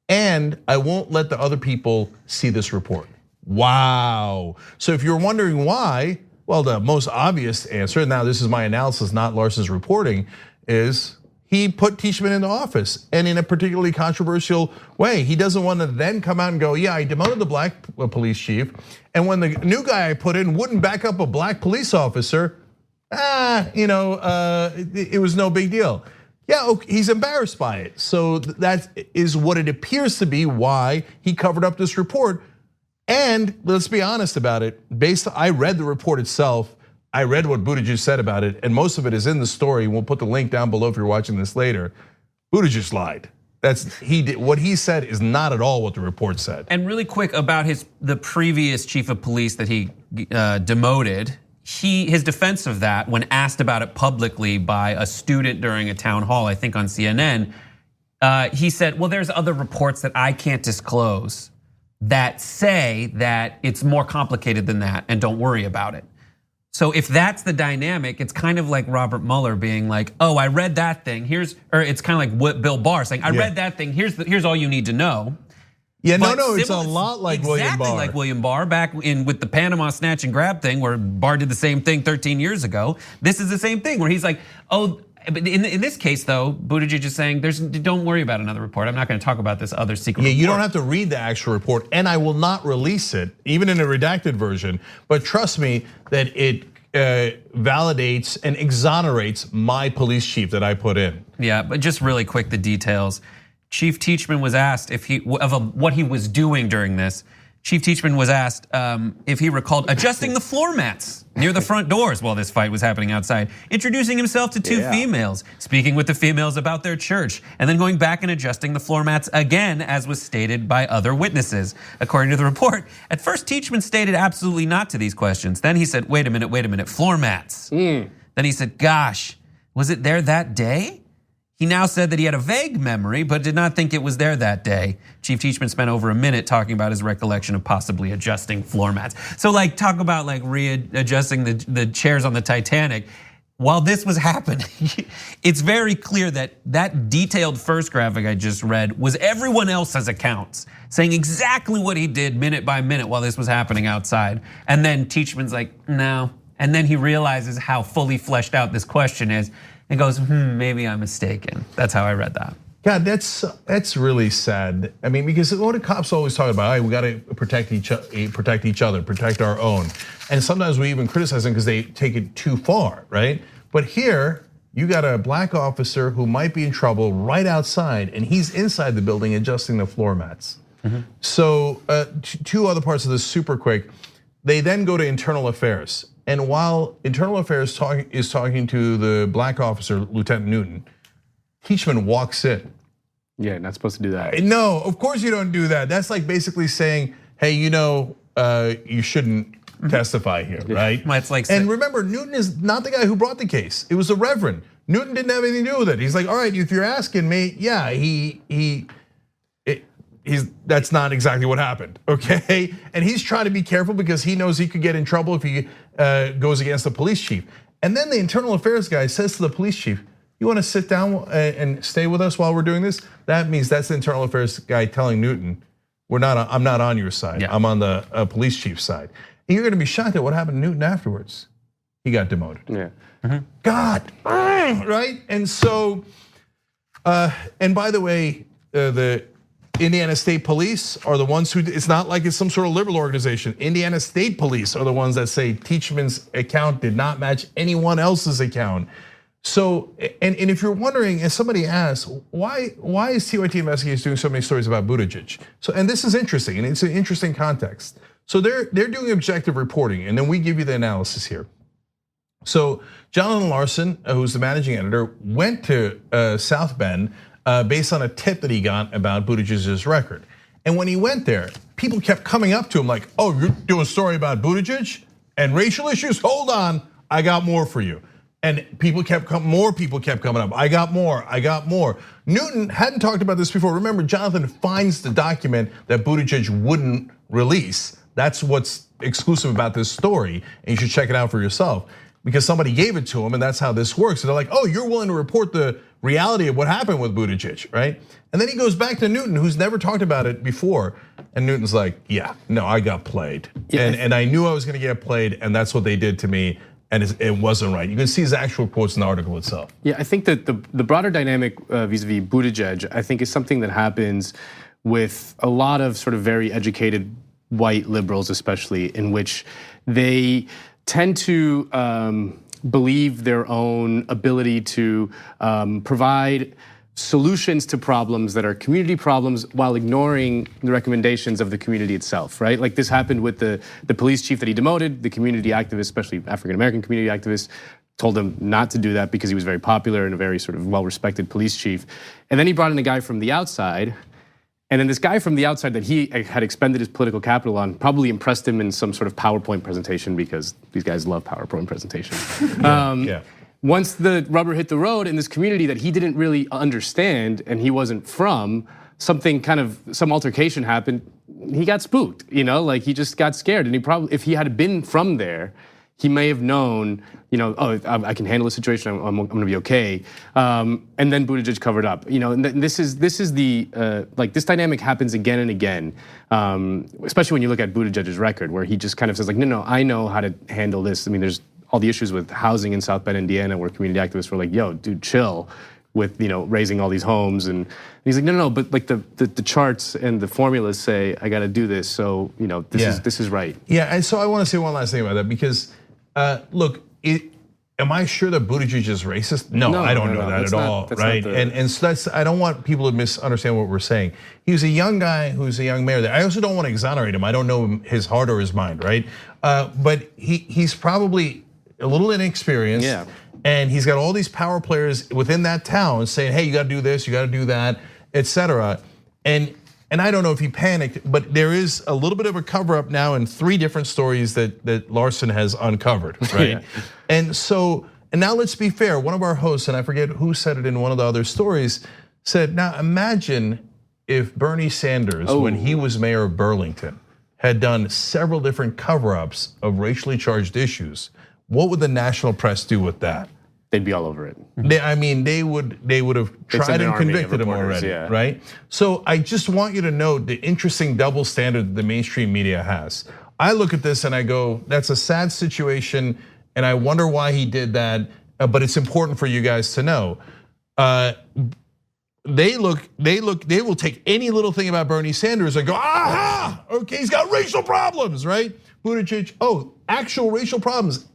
and I won't let the other people see this report. Wow. So if you're wondering why, well, the most obvious answer, now this is my analysis, not Larson's reporting, is he put Teachman in the office, and in a particularly controversial way. He doesn't want to then come out and go, yeah, I demoted the black police chief, and when the new guy I put in wouldn't back up a black police officer, it was no big deal. Yeah, he's embarrassed by it. So that is what it appears to be why he covered up this report. And let's be honest about it. I read the report itself. I read what Buttigieg said about it, and most of it is in the story. We'll put the link down below if you're watching this later. Buttigieg lied. What he said is not at all what the report said. And really quick about the previous chief of police that he demoted. His defense of that, when asked about it publicly by a student during a town hall, I think on CNN, he said, well, there's other reports that I can't disclose that say that it's more complicated than that, and don't worry about it. So if that's the dynamic, it's kind of like Robert Mueller being like, oh, I read that thing, or it's kind of like what Bill Barr saying, I read that thing, here's all you need to know. Yeah, no, it's a lot like William Barr. Exactly like William Barr back with the Panama snatch and grab thing, where Barr did the same thing 13 years ago. This is the same thing where he's like, oh, but in this case though, Buttigieg is saying, don't worry about another report. I'm not going to talk about this other secret report. You don't have to read the actual report, and I will not release it, even in a redacted version. But trust me that it validates and exonerates my police chief that I put in. Yeah, but just really quick, the details. Chief Teachman was asked what he was doing during this. Chief Teachman was asked if he recalled adjusting the floor mats near the front doors while this fight was happening outside, introducing himself to two females, speaking with the females about their church, and then going back and adjusting the floor mats again, as was stated by other witnesses. According to the report, at first Teachman stated absolutely not to these questions. Then he said, wait a minute, floor mats. Then he said, gosh, was it there that day? He now said that he had a vague memory, but did not think it was there that day. Chief Teachman spent over a minute talking about his recollection of possibly adjusting floor mats. So talk about readjusting the chairs on the Titanic. While this was happening, it's very clear that detailed first graphic I just read was everyone else's accounts, saying exactly what he did minute by minute while this was happening outside. And then Teachman's like, no. And then he realizes how fully fleshed out this question is. And goes, maybe I'm mistaken. That's how I read that. God, that's really sad. I mean, because what do cops always talk about? Hey, we got to protect each other, protect our own. And sometimes we even criticize them because they take it too far, right? But here, you got a black officer who might be in trouble right outside, and he's inside the building adjusting the floor mats. So two other parts of this super quick. They then go to internal affairs. And while internal affairs is talking to the black officer, Lieutenant Newton, Teachman walks in. Yeah, not supposed to do that. No, of course you don't do that. That's like basically saying, hey, you shouldn't testify here, right? It's like, and remember, Newton is not the guy who brought the case. It was the Reverend. Newton didn't have anything to do with it. He's like, all right, if you're asking me, yeah, that's not exactly what happened, okay? And he's trying to be careful because he knows he could get in trouble if he goes against the police chief. And then the internal affairs guy says to the police chief, you want to sit down and stay with us while we're doing this? That means that's the internal affairs guy telling Newton, I'm not on your side. I'm on the police chief's side. And you're going to be shocked at what happened to Newton afterwards. He got demoted. Yeah. God, right? And so, and by the way, the Indiana State Police are the ones who, it's not like it's some sort of liberal organization. Indiana State Police are the ones that say Teachman's account did not match anyone else's account. So, and if you're wondering, as somebody asked, why is TYT Investigates doing so many stories about Buttigieg? So, and this is interesting, and it's an interesting context. So they're doing objective reporting, and then we give you the analysis here. So Jonathan Larson, who's the managing editor, went to South Bend based on a tip that he got about Buttigieg's record. And when he went there, people kept coming up to him like, oh, you're doing a story about Buttigieg and racial issues? Hold on, I got more for you. And more people kept coming up. I got more. Newton hadn't talked about this before. Remember, Jonathan finds the document that Buttigieg wouldn't release. That's what's exclusive about this story, and you should check it out for yourself. Because somebody gave it to him, and that's how this works. And they're like, oh, you're willing to report the reality of what happened with Buttigieg, right? And then he goes back to Newton, who's never talked about it before. And Newton's like, yeah, no, I got played. Yeah. And I knew I was gonna get played, and that's what they did to me, and it wasn't right. You can see his actual quotes in the article itself. Yeah, I think that the broader dynamic vis-a-vis Buttigieg, I think is something that happens with a lot of sort of very educated white liberals, especially, in which they tend to believe their own ability to provide solutions to problems that are community problems while ignoring the recommendations of the community itself, right? Like this happened with the police chief that he demoted. The community activists, especially African-American community activists, told him not to do that because he was very popular and a very sort of well-respected police chief. And then he brought in a guy from the outside. And then this guy from the outside that he had expended his political capital on probably impressed him in some sort of PowerPoint presentation, because these guys love PowerPoint presentations. Yeah. Once the rubber hit the road in this community that he didn't really understand and he wasn't from, some altercation happened, he got spooked, like he just got scared. And he probably, if he had been from there, he may have known, oh, I can handle the situation. I'm going to be okay. And then Buttigieg covered up. And this is the like this dynamic happens again and again, especially when you look at Buttigieg's record, where he just kind of says like, no, I know how to handle this. I mean, there's all the issues with housing in South Bend, Indiana, where community activists were like, yo, dude, chill with raising all these homes, and he's like, no, but like the charts and the formulas say I got to do this, so this is right. Yeah, and so I want to say one last thing about that, because look, am I sure that Buttigieg is racist? No, I don't know that at all, right? And so I don't want people to misunderstand what we're saying. He was a young guy who's a young mayor there. I also don't want to exonerate him. I don't know his heart or his mind, right? But he's probably a little inexperienced. Yeah. And he's got all these power players within that town saying, hey, you gotta do this, you gotta do that, etc. And I don't know if he panicked, but there is a little bit of a cover up now in 3 different stories that Larson has uncovered, right? Yeah. And now let's be fair. One of our hosts, and I forget who said it in one of the other stories, said, now imagine if Bernie Sanders, when he was mayor of Burlington, had done several different cover-ups of racially charged issues. What would the national press do with that? They'd be all over it. They would have tried and convicted him already, yeah. Right? So I just want you to know the interesting double standard that the mainstream media has. I look at this and I go, that's a sad situation, and I wonder why he did that, but it's important for you guys to know. They will take any little thing about Bernie Sanders and go, aha, okay, he's got racial problems, right? Buttigieg, actual racial problems.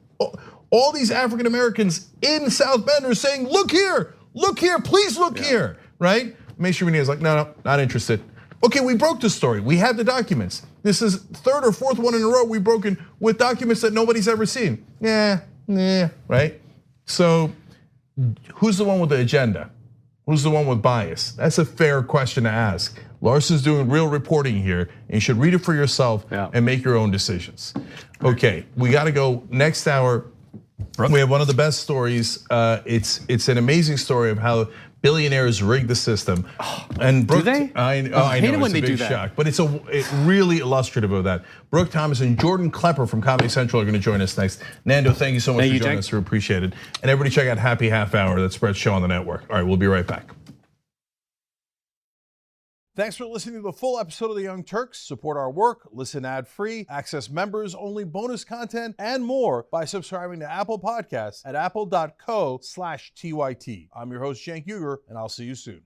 All these African Americans in South Bend are saying, look here, please look here, right? Mainstream media is like, no, not interested. Okay, we broke the story. We have the documents. This is 3rd or 4th one in a row we've broken with documents that nobody's ever seen. Yeah, right? So who's the one with the agenda? Who's the one with bias? That's a fair question to ask. Larson's doing real reporting here, and you should read it for yourself and make your own decisions. Okay, we gotta go next hour. We have one of the best stories. It's an amazing story of how billionaires rig the system. And Brooke, do they? I know hate it it's when a they big do that. shock, but it's really illustrative of that. Brooke Thomas and Jordan Klepper from Comedy Central are going to join us next. Nando, thank you so much for joining us. We appreciate it. And everybody check out Happy Half Hour. That's Brett's show on the network. All right, we'll be right back. Thanks for listening to the full episode of the Young Turks. Support our work, listen ad-free, access members-only bonus content, and more by subscribing to Apple Podcasts at apple.co/TYT. I'm your host, Cenk Uygur, and I'll see you soon.